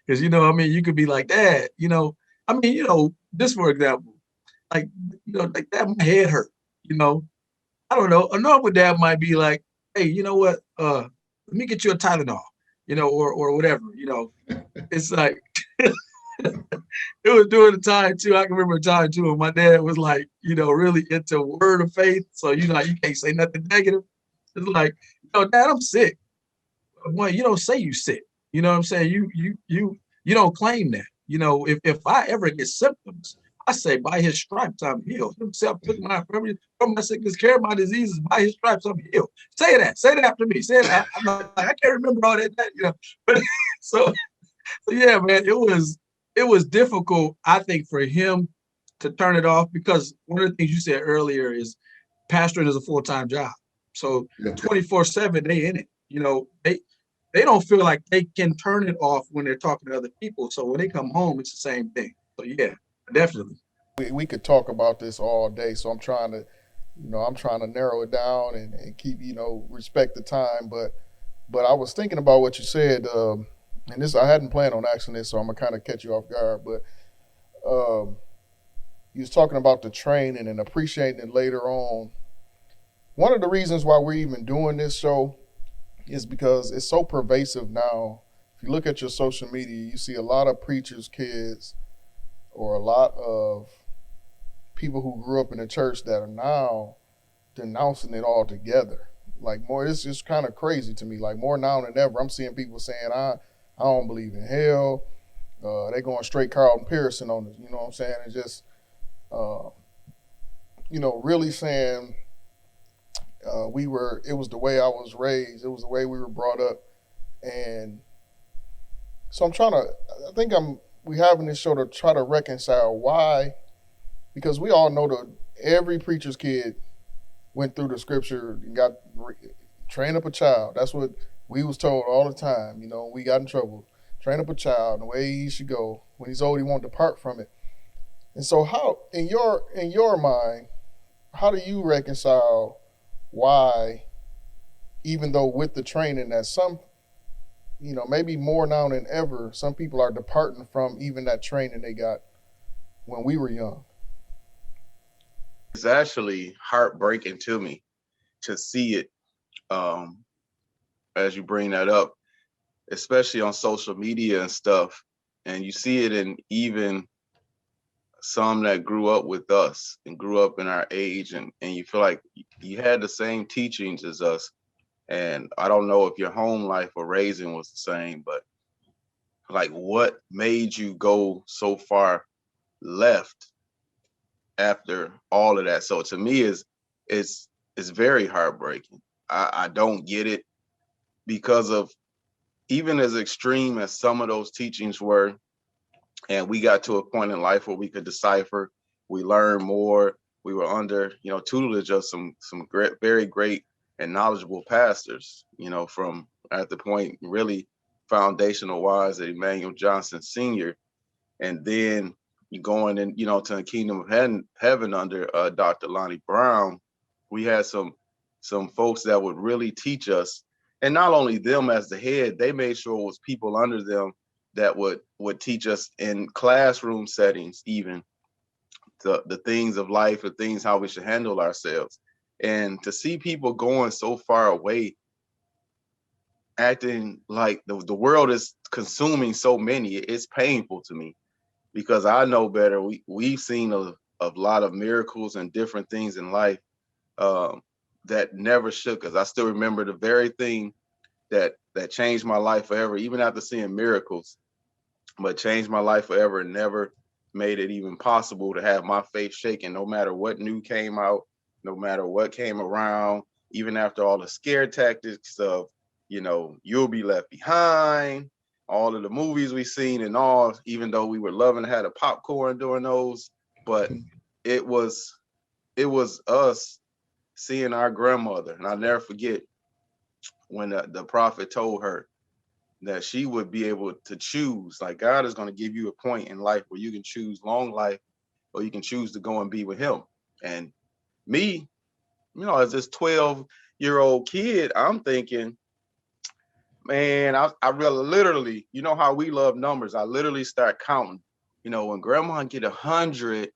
because I mean, you could be like, Dad, I mean, just for example, like, like that, my head hurt, you know. I don't know. A normal dad might be like, hey, you know what? Let me get you a Tylenol, or whatever, It's like it was during the time too. I can remember a time too, and my dad was like, really into word of faith. So you can't say nothing negative. It's like, Dad, I'm sick. Well, you don't say you sick. You know what I'm saying? You don't claim that. If I ever get symptoms, I say by his stripes I'm healed. Himself took my infirmity, from my sickness, carried my diseases. By his stripes I'm healed. Say that. Say that after me. Say that. I'm like, I can't remember all that. But so yeah, man, it was difficult, I think, for him to turn it off, because one of the things you said earlier is pastoring is a full-time job. So 24/7, they in it. They don't feel like they can turn it off when they're talking to other people. So when they come home, it's the same thing. So yeah, definitely. We could talk about this all day, so I'm trying to narrow it down and keep respect the time. But I was thinking about what you said, and this I hadn't planned on asking this, so I'm gonna kind of catch you off guard. But you was talking about the training and appreciating it later on. One of the reasons why we're even doing this show is because it's so pervasive now. If you look at your social media, you see a lot of preachers' kids or a lot of people who grew up in the church that are now denouncing it altogether. Like more, it's just kind of crazy to me. Like more now than ever, I'm seeing people saying, I don't believe in hell. They going straight Carlton Pearson on this. You know what I'm saying? And just, really saying it was the way I was raised. It was the way we were brought up. And so we having this show to try to reconcile why, because we all know that every preacher's kid went through the scripture and got train up a child. That's what we was told all the time. We got in trouble. Train up a child the way he should go. When he's old, he won't depart from it. And so, how in your mind, how do you reconcile why, even though with the training that some, maybe more now than ever, some people are departing from even that training they got when we were young? It's actually heartbreaking to me to see it, as you bring that up, especially on social media and stuff. And you see it in even some that grew up with us and grew up in our age, and you feel like you had the same teachings as us. And I don't know if your home life or raising was the same, but like what made you go so far left after all of that? So to me it's very heartbreaking. I don't get it, because of even as extreme as some of those teachings were, and we got to a point in life where we could decipher, we learned more, we were under tutelage of some great, very great and knowledgeable pastors, from at the point really foundational wise at Emmanuel Johnson Sr. And then you going in, to the kingdom of heaven under Dr. Lonnie Brown. We had some folks that would really teach us, and not only them as the head, they made sure it was people under them that would teach us in classroom settings even, the things of life, the things how we should handle ourselves. And to see people going so far away, acting like the world is consuming so many, it's painful to me because I know better. We've seen a lot of miracles and different things in life um, that never shook us. I still remember the very thing that changed my life forever, even after seeing miracles, but changed my life forever and never made it even possible to have my faith shaken, no matter what new came out, no matter what came around, even after all the scare tactics of, you'll be left behind, all of the movies we seen and all, even though we were loving had a popcorn during those, but it was us seeing our grandmother. And I'll never forget when the prophet told her that she would be able to choose. Like, God is going to give you a point in life where you can choose long life or you can choose to go and be with him. And me, as this 12-year-old kid, I'm thinking, man, I really literally, how we love numbers. I literally start counting. When grandma get 100,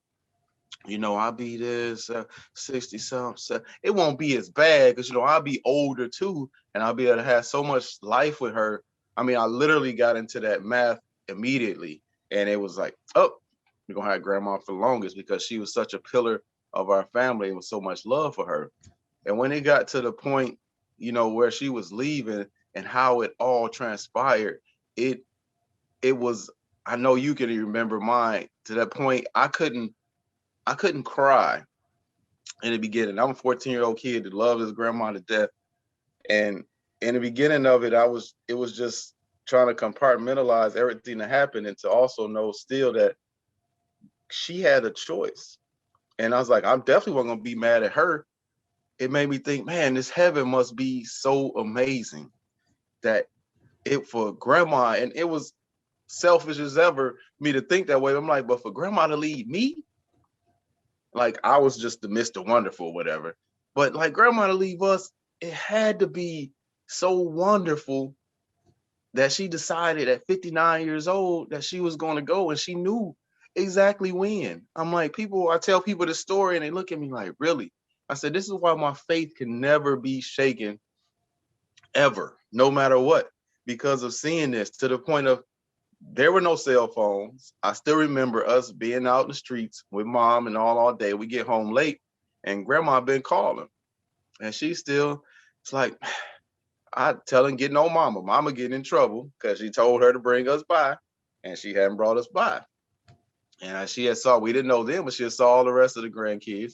I'll be this 60 something. So it won't be as bad because, I'll be older too. And I'll be able to have so much life with her. I mean, I literally got into that math immediately. And it was like, oh, we're going to have grandma for the longest because she was such a pillar of our family and with so much love for her. And when it got to the point, where she was leaving and how it all transpired, it was, I know you can remember mine to that point. I couldn't cry in the beginning. I'm a 14-year-old kid that loved his grandma to death. And in the beginning of it, it was just trying to compartmentalize everything that happened and to also know still that she had a choice. And I was like, I'm definitely wasn't gonna be mad at her. It made me think, man, this heaven must be so amazing that it for grandma, and it was selfish as ever me to think that way. I'm like, but for grandma to leave me, like I was just the Mr. Wonderful, whatever. But like grandma to leave us, it had to be so wonderful that she decided at 59 years old that she was going to go, and she knew exactly when. I'm like, I tell people this story and they look at me like, really? I said, this is why my faith can never be shaken ever, no matter what, because of seeing this to the point of there were no cell phones. I still remember us being out in the streets with mom and all day. We get home late and grandma been calling and she still, it's like, I telling getting on mama getting in trouble because she told her to bring us by and she hadn't brought us by. And she had saw, we didn't know them, but she had saw all the rest of the grandkids.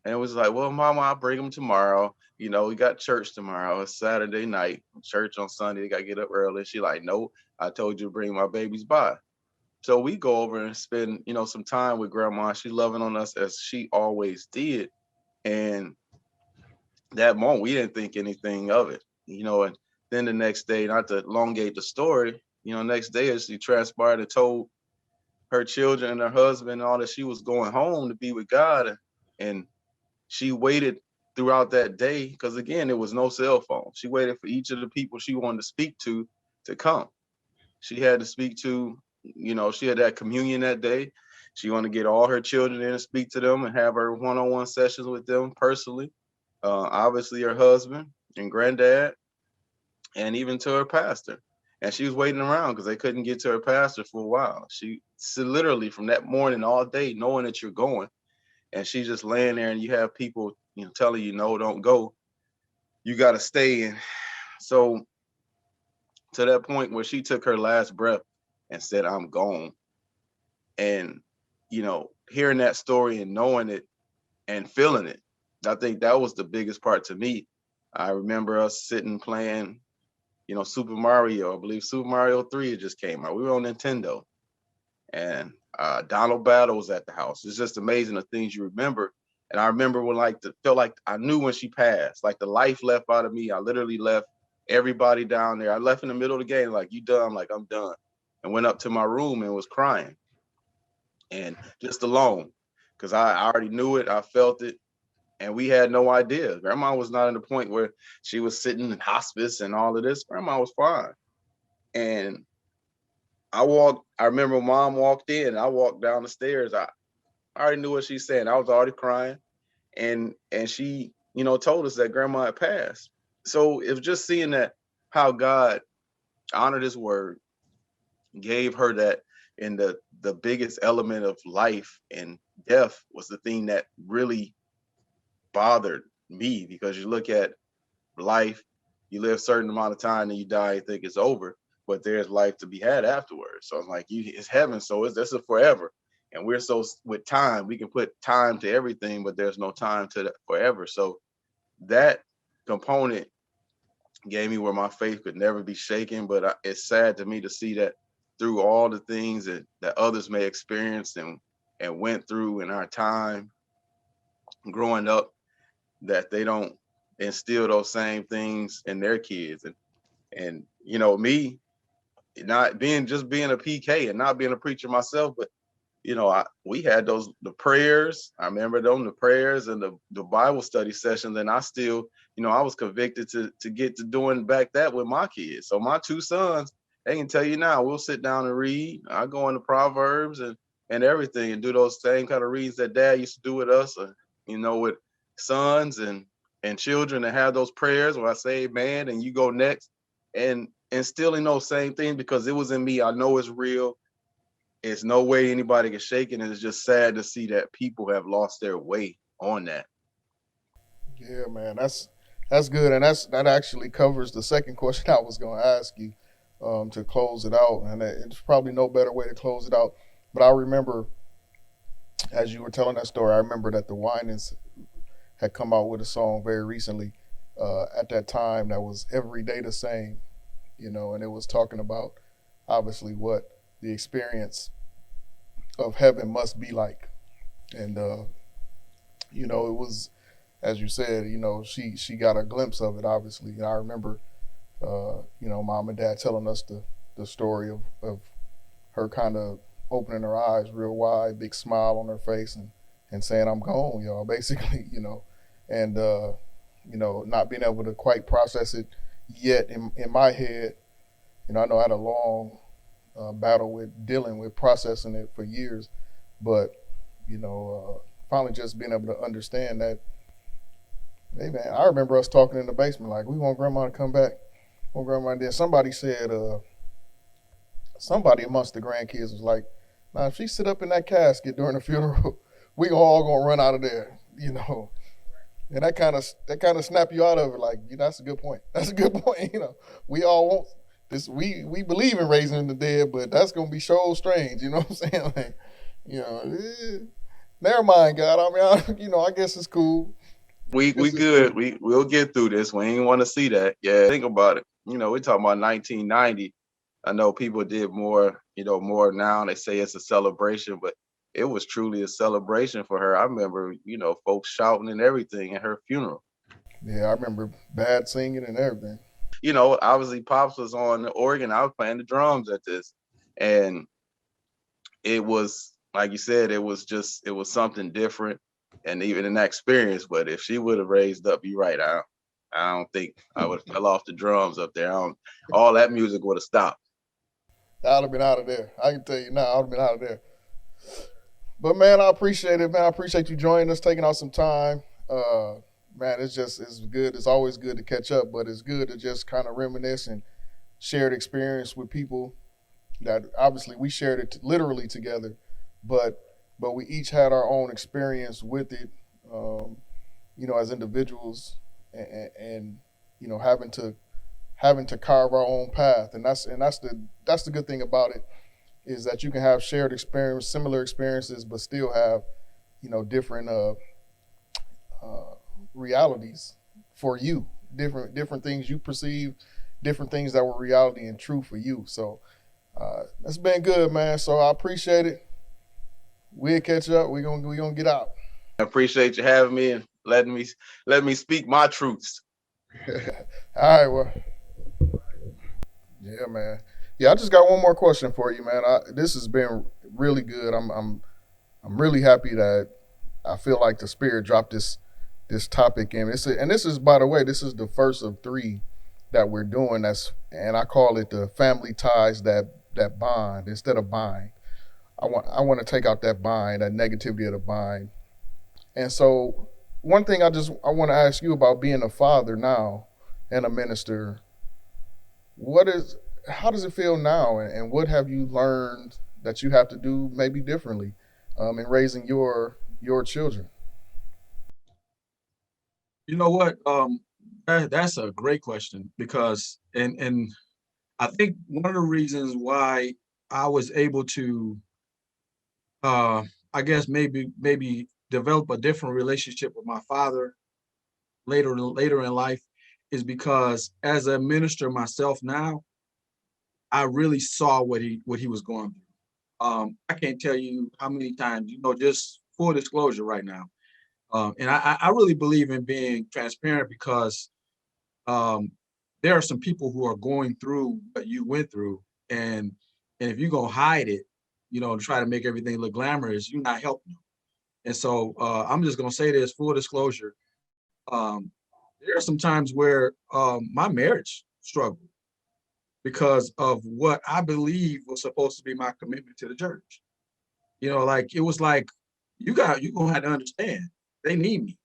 And it was like, well, mama, I'll bring them tomorrow. We got church tomorrow. It's Saturday night, church on Sunday. They got to get up early. She like, no, I told you to bring my babies by. So we go over and spend, some time with grandma. She loving on us as she always did. And that moment, we didn't think anything of it, and then the next day, not to elongate the story, next day as she transpired and told her children and her husband and all that she was going home to be with God. And she waited throughout that day because, again, there was no cell phone. She waited for each of the people she wanted to speak to come. She had to speak to, she had that communion that day. She wanted to get all her children in and speak to them and have her one-on-one sessions with them personally. Obviously, her husband and granddad, and even to her pastor. And she was waiting around because they couldn't get to her pastor for a while. She literally from that morning all day, knowing that you're going, and she's just laying there, and you have people, telling you, no, don't go. You got to stay. And so to that point where she took her last breath and said, I'm gone. And, hearing that story and knowing it and feeling it, I think that was the biggest part to me. I remember us sitting playing, Super Mario. I believe Super Mario 3 just came out. We were on Nintendo. And Donald Battle was at the house. It's just amazing the things you remember. And I remember when felt like I knew when she passed, like the life left out of me. I literally left everybody down there. I left in the middle of the game, like, you done? I'm like, I'm done. And went up to my room and was crying. And just alone, because I already knew it. I felt it. And we had no idea. Grandma was not in the point where she was sitting in hospice and all of this. Grandma was fine. And I remember mom walked in, I walked down the stairs. I already knew what she's saying. I was already crying, and she, told us that grandma had passed. So it was just seeing that how God honored His word, gave her that, and the biggest element of life and death was the thing that really bothered me, because you look at life, you live a certain amount of time and you die, you think it's over, but there's life to be had afterwards. So I'm like, it's heaven, so this is forever. And we're so, with time, we can put time to everything, but there's no time to forever. So that component gave me where my faith could never be shaken. But it's sad to me to see that through all the things that others may experience and went through in our time growing up, that they don't instill those same things in their kids. And me not being, just being a PK and not being a preacher myself, but we had the prayers. I remember them, the prayers and the Bible study sessions, and I still, I was convicted to get to doing back that with my kids. So my two sons, they can tell you now, we'll sit down and read. I go into Proverbs and everything, and do those same kind of reads that Dad used to do with us, with sons and children, that have those prayers where I say amen and you go next, and instilling those same things, because it was in me. I know it's real. It's no way anybody can shake it, and it's just sad to see that people have lost their way on that. Yeah, man, that's good, and that actually covers the second question I was going to ask you, to close it out, and it's probably no better way to close it out. But I remember, as you were telling that story, I remember that the Winans had come out with a song very recently, at that time, that was "Every Day the Same," and it was talking about obviously what the experience of heaven must be like, and it was, as you said, she got a glimpse of it, obviously. And I remember, Mom and Dad telling us the story of her kind of opening her eyes real wide, big smile on her face, and saying, "I'm gone, y'all," basically, and not being able to quite process it yet in my head. I know I had a long battle with dealing with processing it for years, but finally just being able to understand that, hey man, I remember us talking in the basement like, we want grandma to come back. Want grandma. Then somebody said, somebody amongst the grandkids was like, now if she sit up in that casket during the funeral, we all gonna run out of there, and that kind of snap you out of it. Like, that's a good point. That's a good point. We all want this. We believe in raising the dead, but that's gonna be so strange. You know what I'm saying? Like, never mind, God. I mean, I guess it's cool. We good. We'll get through this. We ain't want to see that. Yeah, think about it. We're talking about 1990. I know people did more, more now. They say it's a celebration, but it was truly a celebration for her. I remember, folks shouting and everything at her funeral. Yeah, I remember bad singing and everything. Obviously Pops was on the organ. I was playing the drums at this. And it was, like you said, it was something different. And even in that experience, but if she would have raised up, you're right. I don't think I would have fell off the drums up there. All that music would have stopped. I'd have been out of there. I can tell you now, I'd have been out of there. But man, I appreciate it, man. I appreciate you joining us, taking out some time. Man, it's good. It's always good to catch up, but it's good to just kind of reminisce and share the experience with people that obviously we shared it literally together, but we each had our own experience with it, as individuals, and having to carve our own path, and that's the good thing about it, is that you can have shared experience, similar experiences, but still have different realities for you, different things you perceive, different things that were reality and true for you. So that's been good, man. So I appreciate it. We'll catch up. We're gonna get out. I appreciate you having me and letting me speak my truths. All right, well, yeah, man. Yeah, I just got one more question for you, man. This has been really good. I'm really happy that I feel like the Spirit dropped this topic in. And this is, by the way, this is the first of 3 that we're doing. And I call it the family ties that bond instead of bind. I want to take out that bind, that negativity of the bind. And so, one thing I want to ask you about being a father now and a minister. What is How does it feel now, and what have you learned that you have to do maybe differently in raising your children? You know what? That's a great question because, and I think one of the reasons why I was able to, uh, I guess maybe develop a different relationship with my father later in life is because as a minister myself now, I really saw what he was going through. I can't tell you how many times, just full disclosure right now. And I really believe in being transparent because um, there are some people who are going through what you went through, and if you're gonna hide it, to try to make everything look glamorous, you're not helping them. And so I'm just gonna say this full disclosure. Um, there are some times where my marriage struggled because of what I believe was supposed to be my commitment to the church. Like it was like you gonna have to understand they need me.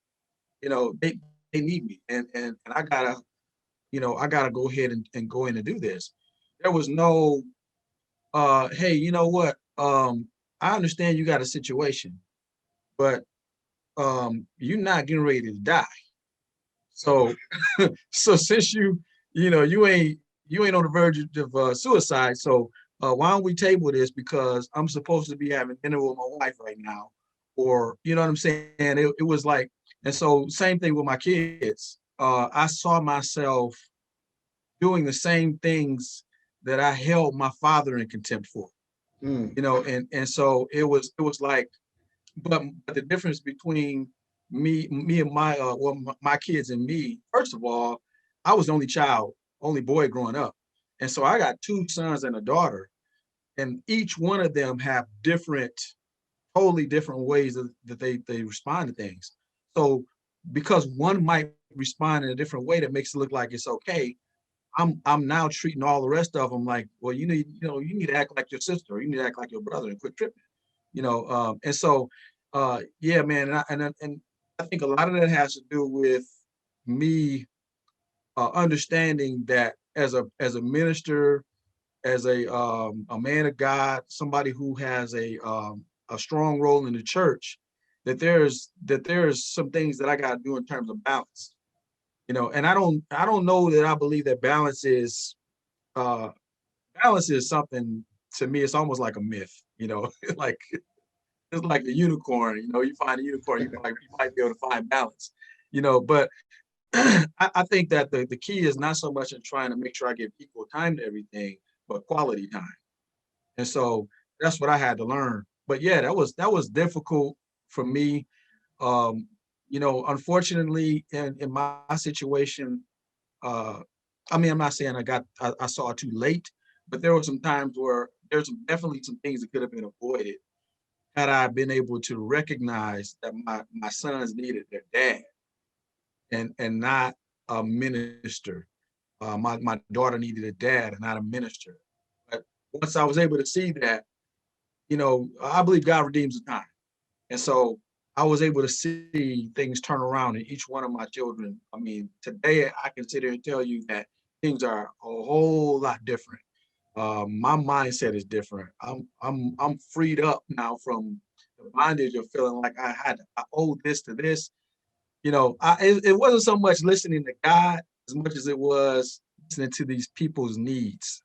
They need me, and I gotta go ahead and go in and do this. There was no hey, you know what? I understand you got a situation, but you're not getting ready to die. So so since you ain't on the verge of suicide, so why don't we table this because I'm supposed to be having dinner with my wife right now, or you know what I'm saying? It was like, and so same thing with my kids. I saw myself doing the same things that I held my father in contempt for. Mm. And so it was like, but the difference between me and my kids and me, first of all, I was the only child, only boy growing up. And so I got two sons and a daughter, and each one of them have totally different ways that they respond to things. So because one might respond in a different way that makes it look like it's okay, I'm now treating all the rest of them like, well, you need to act like your sister, or you need to act like your brother and quit tripping. And so yeah, man, and I think a lot of that has to do with me understanding that as a minister, as a man of God, somebody who has a strong role in the church, that there's some things that I got to do in terms of balance. And I don't know that I believe that uh balance is something. To me, it's almost like a myth. Like it's like a unicorn. You find a unicorn, you might be able to find balance. But I think that the key is not so much in trying to make sure I give equal time to everything, but quality time. And so that's what I had to learn. But yeah, that was difficult for me. Um, Unfortunately, in my situation, uh, I mean, I'm not saying I saw it too late, but there were some times where there's definitely some things that could have been avoided had I been able to recognize that my sons needed their dad and not a minister. My daughter needed a dad and not a minister. But once I was able to see that, I believe God redeems the time. And so I was able to see things turn around in each one of my children. I mean, today I can sit here and tell you that things are a whole lot different. My mindset is different. I'm freed up now from the bondage of feeling like I owe this to this. It wasn't so much listening to God as much as it was listening to these people's needs.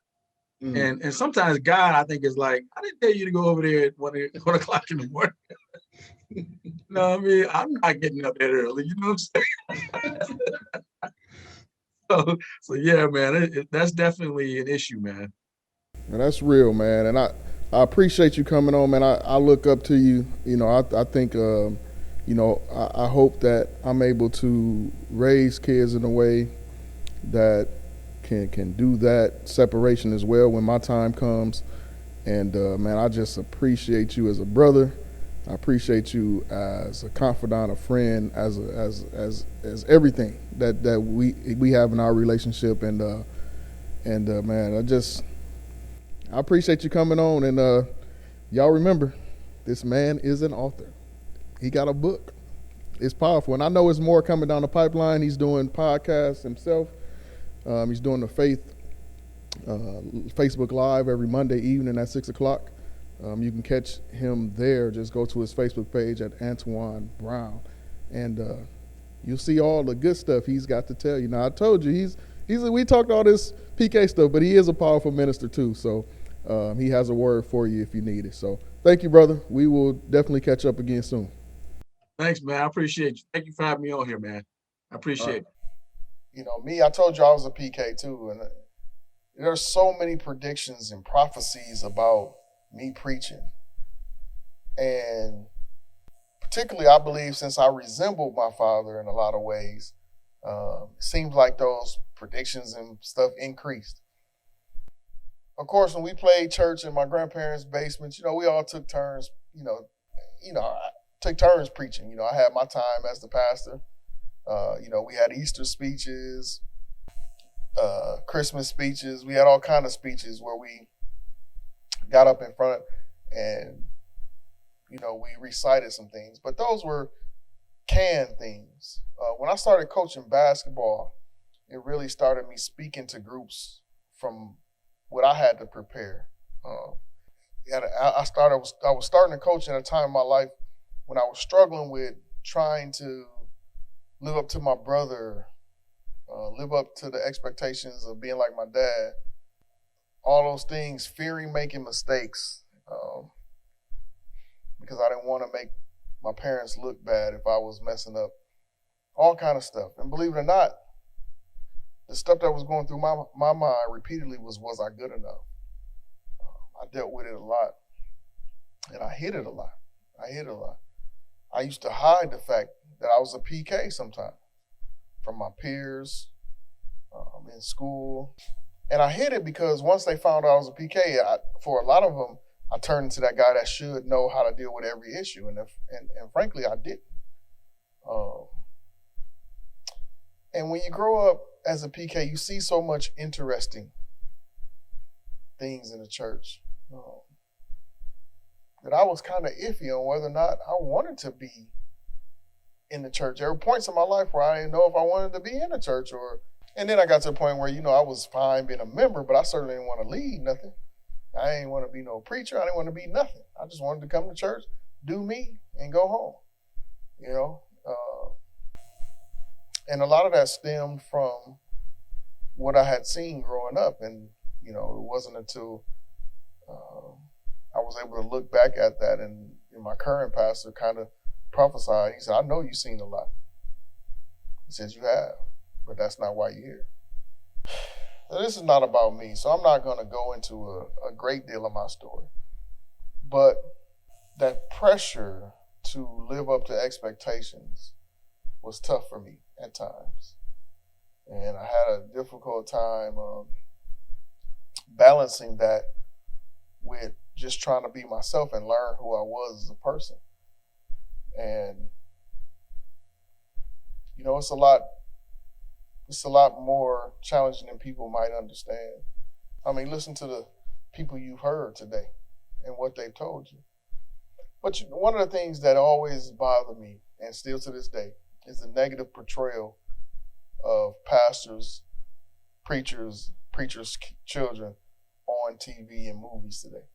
Mm. And sometimes God, I think, is like, I didn't tell you to go over there at 1 o'clock in the morning. No, I mean, I'm not getting up that early. You know what I'm saying? So yeah, man, that's definitely an issue, man. And that's real, man. And I appreciate you coming on, man. I look up to you. I think, I hope that I'm able to raise kids in a way that can do that separation as well when my time comes. And man, I just appreciate you as a brother. I appreciate you as a confidant, a friend, as everything that we have in our relationship. And man, I appreciate you coming on, and y'all remember, this man is an author. He got a book. It's powerful. And I know it's more coming down the pipeline. He's doing podcasts himself. He's doing the Facebook Live every Monday evening at 6 o'clock. You can catch him there. Just go to his Facebook page at Antoine Brown. And you'll see all the good stuff he's got to tell you. Now, I told you, we talked all this PK stuff, but he is a powerful minister too. So he has a word for you if you need it. So thank you, brother. We will definitely catch up again soon. Thanks, man. I appreciate you. Thank you for having me on here, man. I appreciate it. You know, me, I told you I was a PK too. And there's so many predictions and prophecies about me preaching. And particularly, I believe since I resembled my father in a lot of ways, it seems like those predictions and stuff increased. Of course, when we played church in my grandparents' basement, you know, we all took turns, I took turns preaching. You know, I had my time as the pastor. We had Easter speeches, Christmas speeches. We had all kind of speeches where we got up in front and, we recited some things. But those were canned things. When I started coaching basketball, it really started me speaking to groups from what I had to prepare. I was starting to coach at a time in my life when I was struggling with trying to live up to my brother, live up to the expectations of being like my dad, all those things, fearing making mistakes, because I didn't want to make my parents look bad if I was messing up, all kind of stuff. And believe it or not, the stuff that was going through my mind repeatedly was I good enough? I dealt with it a lot, and I hid it a lot. I used to hide the fact that I was a PK sometimes from my peers in school. And I hid it because once they found out I was a PK, for a lot of them, I turned into that guy that should know how to deal with every issue. And frankly, I didn't. And when you grow up as a PK, you see so much interesting things in the church that I was kind of iffy on whether or not I wanted to be in the church. There were points in my life where I didn't know if I wanted to be in the church, and then I got to the point where, I was fine being a member, but I certainly didn't want to lead nothing. I didn't want to be no preacher. I didn't want to be nothing. I just wanted to come to church, do me, and go home, And a lot of that stemmed from what I had seen growing up. And, it wasn't until I was able to look back at that and my current pastor kind of prophesied. He said, I know you've seen a lot. He says, you have, but that's not why you're here. Now, this is not about me, so I'm not going to go into a great deal of my story. But that pressure to live up to expectations was tough for me at times. And I had a difficult time balancing that with just trying to be myself and learn who I was as a person. And, it's a lot more challenging than people might understand. I mean, listen to the people you've heard today and what they've told you. But one of the things that always bothered me, and still to this day, is the negative portrayal of pastors, preachers' children on TV and movies today.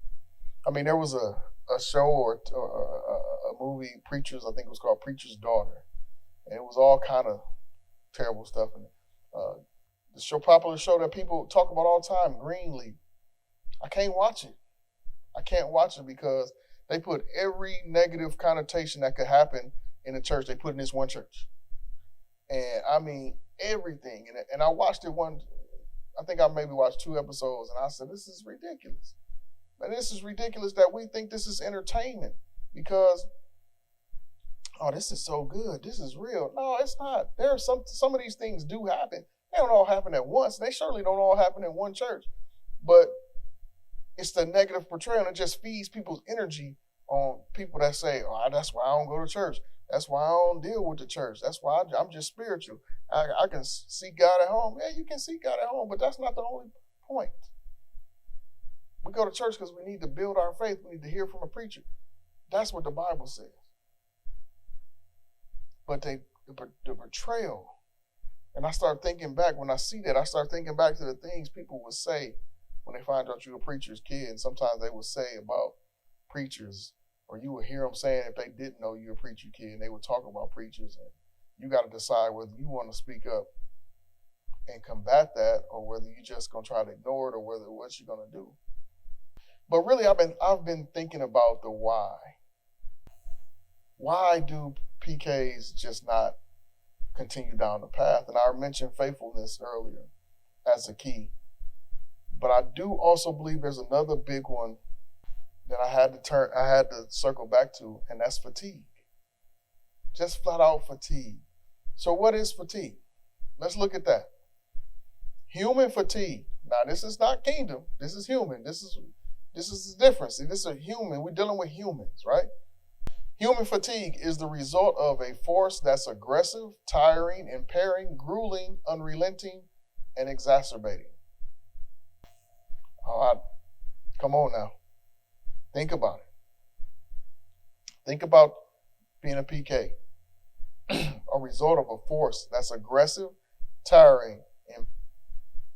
I mean, there was a show or a movie, Preachers, I think it was called Preacher's Daughter, and it was all kind of terrible stuff in it. The popular show that people talk about all the time, Greenleaf. I can't watch it. Because they put every negative connotation that could happen in the church, they put in this one church. And I mean, everything. And I watched it I think I maybe watched 2 episodes, and I said, this is ridiculous. And this is ridiculous that we think this is entertainment because, this is so good. This is real. No, it's not. There are some of these things do happen. They don't all happen at once. They certainly don't all happen in one church. But it's the negative portrayal, and it just feeds people's energy on people that say, that's why I don't go to church. That's why I don't deal with the church. That's why I'm just spiritual. I can seek God at home. Yeah, you can seek God at home, but that's not the only point. We go to church because we need to build our faith. We need to hear from a preacher. That's what the Bible says. But the betrayal, and I start thinking back, when I see that, I start thinking back to the things people would say when they find out you're a preacher's kid. And sometimes they would say about preachers, or you would hear them saying if they didn't know you're a preacher kid, and they would talk about preachers. And you got to decide whether you want to speak up and combat that, or whether you're just going to try to ignore it, or whether what you're going to do. But really, I've been thinking about the why. Why do PKs just not continue down the path? And I mentioned faithfulness earlier as a key. But I do also believe there's another big one that I had to circle back to, and that's fatigue. Just flat out fatigue. So what is fatigue? Let's look at that. Human fatigue. Now, this is not kingdom. This is human. This is the difference. See, this is a human. We're dealing with humans, right? Human fatigue is the result of a force that's aggressive, tiring, impairing, grueling, unrelenting, and exacerbating. All right. Come on now. Think about it. Think about being a PK. A result of a force that's aggressive, tiring,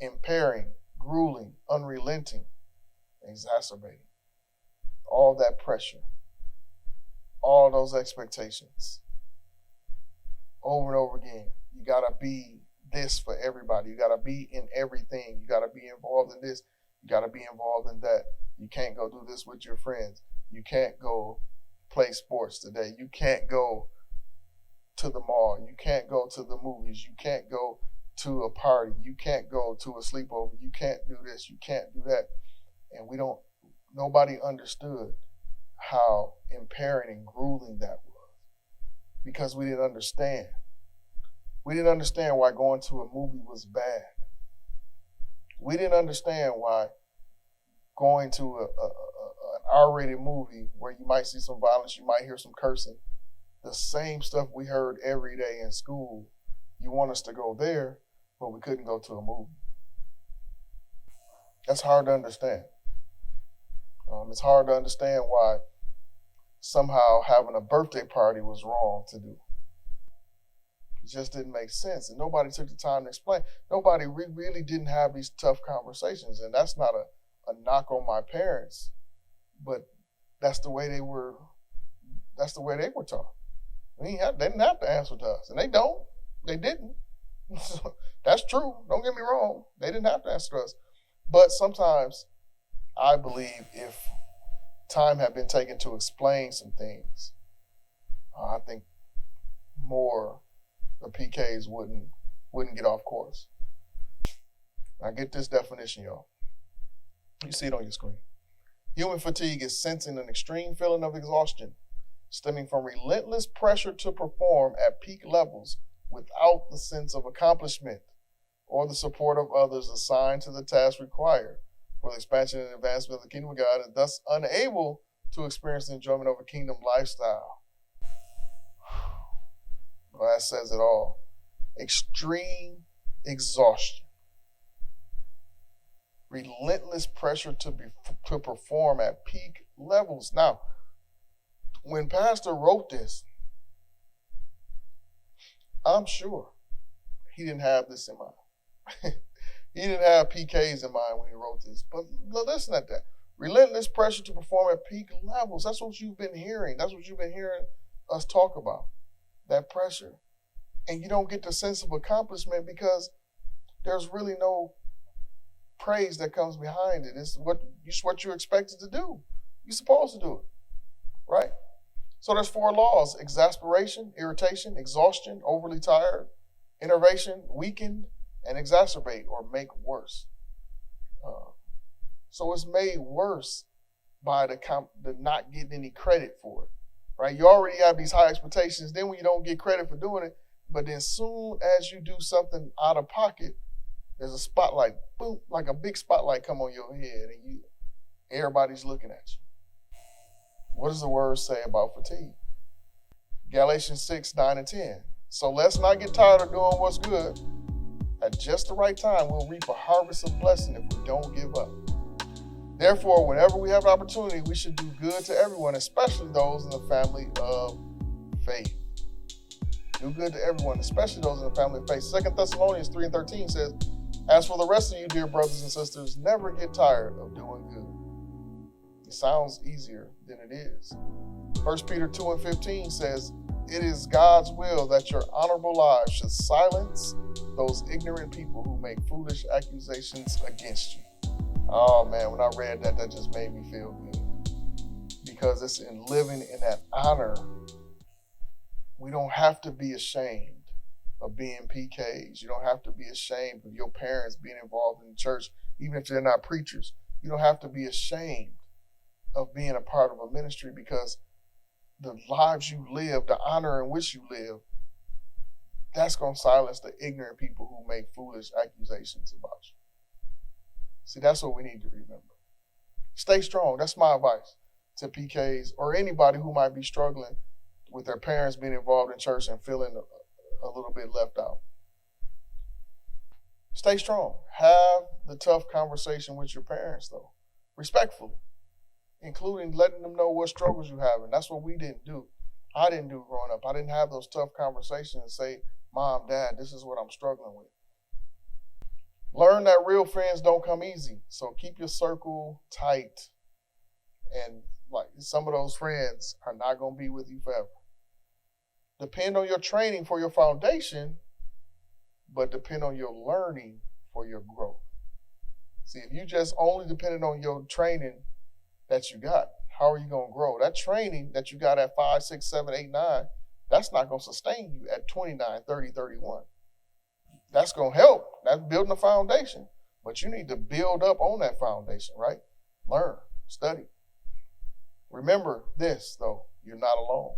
impairing, grueling, unrelenting, exacerbating. All that pressure, all those expectations, over and over again. You got to be this for everybody. You got to be in everything. You got to be involved in this. You got to be involved in that. You can't go do this with your friends. You can't go play sports today. You can't go to the mall. You can't go to the movies. You can't go to a party. You can't go to a sleepover. You can't do this. You can't do that. And nobody understood how impairing and grueling that was, because we didn't understand. We didn't understand why going to a movie was bad. We didn't understand why going to an R-rated movie where you might see some violence, you might hear some cursing, the same stuff we heard every day in school. You want us to go there, but we couldn't go to a movie. That's hard to understand. It's hard to understand why somehow having a birthday party was wrong to do. It just didn't make sense, and nobody took the time to explain. Nobody really didn't have these tough conversations, and that's not a knock on my parents, but that's the way they were. That's the way they were taught. They didn't have to answer to us, and they don't. They didn't. That's true. Don't get me wrong. They didn't have to answer to us, but sometimes I believe if time had been taken to explain some things, I think more the PKs wouldn't get off course. Now get this definition, y'all. You see it on your screen. Human fatigue is sensing an extreme feeling of exhaustion stemming from relentless pressure to perform at peak levels without the sense of accomplishment or the support of others assigned to the task required for the expansion and advancement of the kingdom of God, and thus unable to experience the enjoyment of a kingdom lifestyle. Well, that says it all. Extreme exhaustion. Relentless pressure to perform at peak levels. Now, when Pastor wrote this, I'm sure he didn't have this in mind. He didn't have PKs in mind when he wrote this. But listen at that. Relentless pressure to perform at peak levels. That's what you've been hearing. That's what you've been hearing us talk about. That pressure. And you don't get the sense of accomplishment because there's really no praise that comes behind it. It's what you're expected to do. You're supposed to do it. Right? So there's 4 laws: exasperation, irritation, exhaustion, overly tired, enervation, weakened, and exacerbate or make worse. So it's made worse by the not getting any credit for it, right? You already have these high expectations. Then when you don't get credit for doing it, but then soon as you do something out of pocket, there's a spotlight, boom, like a big spotlight come on your head, and everybody's looking at you. What does the word say about fatigue? Galatians 6, 9, and 10. So let's not get tired of doing what's good. At just the right time, we'll reap a harvest of blessing if we don't give up. Therefore, whenever we have an opportunity, we should do good to everyone, especially those in the family of faith. Do good to everyone, especially those in the family of faith. 2 Thessalonians 3:13 says, as for the rest of you, dear brothers and sisters, never get tired of doing good. It sounds easier than it is. 1 Peter 2:15 says, it is God's will that your honorable lives should silence those ignorant people who make foolish accusations against you. Oh man, when I read that, that just made me feel good. Because it's in living in that honor. We don't have to be ashamed of being PKs. You don't have to be ashamed of your parents being involved in the church, even if they're not preachers. You don't have to be ashamed of being a part of a ministry, because the lives you live, the honor in which you live, that's going to silence the ignorant people who make foolish accusations about you. See, that's what we need to remember. Stay strong. That's my advice to PKs or anybody who might be struggling with their parents being involved in church and feeling a little bit left out. Stay strong. Have the tough conversation with your parents, though, respectfully, including letting them know what struggles you have. And that's what we didn't do. I didn't do growing up. I didn't have those tough conversations and say, Mom, Dad, this is what I'm struggling with. Learn that real friends don't come easy. So keep your circle tight. And like some of those friends are not going to be with you forever. Depend on your training for your foundation, but depend on your learning for your growth. See, if you just only depended on your training that you got, how are you going to grow? That training that you got at 5, 6, 7, 8, 9, that's not going to sustain you at 29, 30, 31. That's going to help. That's building a foundation. But you need to build up on that foundation, right? Learn, study. Remember this, though. You're not alone.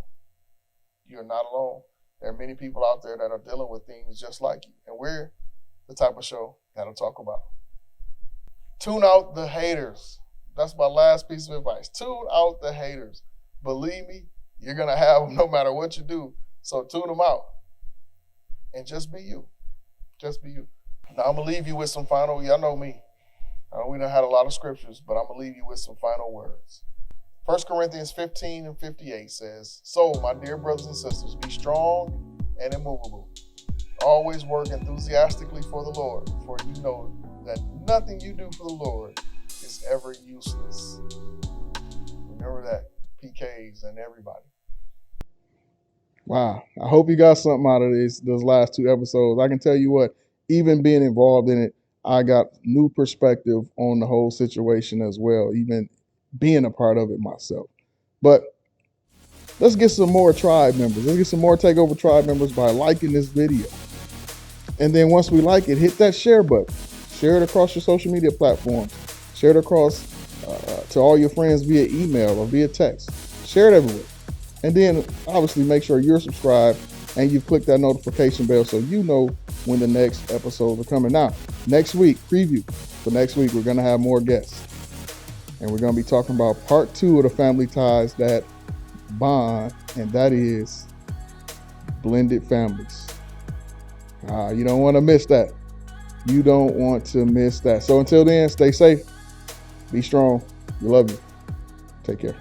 You're not alone. There are many people out there that are dealing with things just like you. And we're the type of show that'll talk about it. Tune out the haters. That's my last piece of advice. Tune out the haters. Believe me, you're going to have them no matter what you do. So tune them out. And just be you. Just be you. Now I'm going to leave you with some final, y'all know me. We done had a lot of scriptures, but I'm going to leave you with some final words. 1 Corinthians 15:58 says, so, my dear brothers and sisters, be strong and immovable. Always work enthusiastically for the Lord, for you know that nothing you do for the Lord is ever useless. Remember that, PKs and everybody. Wow. I hope you got something out of those last 2 episodes. I can tell you what, even being involved in it, I got new perspective on the whole situation as well, even being a part of it myself. But let's get some more tribe members. Let's get some more Takeover tribe members by liking this video. And then once we like it, hit that share button. Share it across your social media platforms. Share it across to all your friends via email or via text. Share it everywhere. And then obviously make sure you're subscribed and you've clicked that notification bell so you know when the next episodes are coming. Now, next week, preview for next week, we're going to have more guests. And we're going to be talking about part 2 of the family ties that bond, and that is blended families. You don't want to miss that. You don't want to miss that. So until then, stay safe, be strong. We love you. Take care.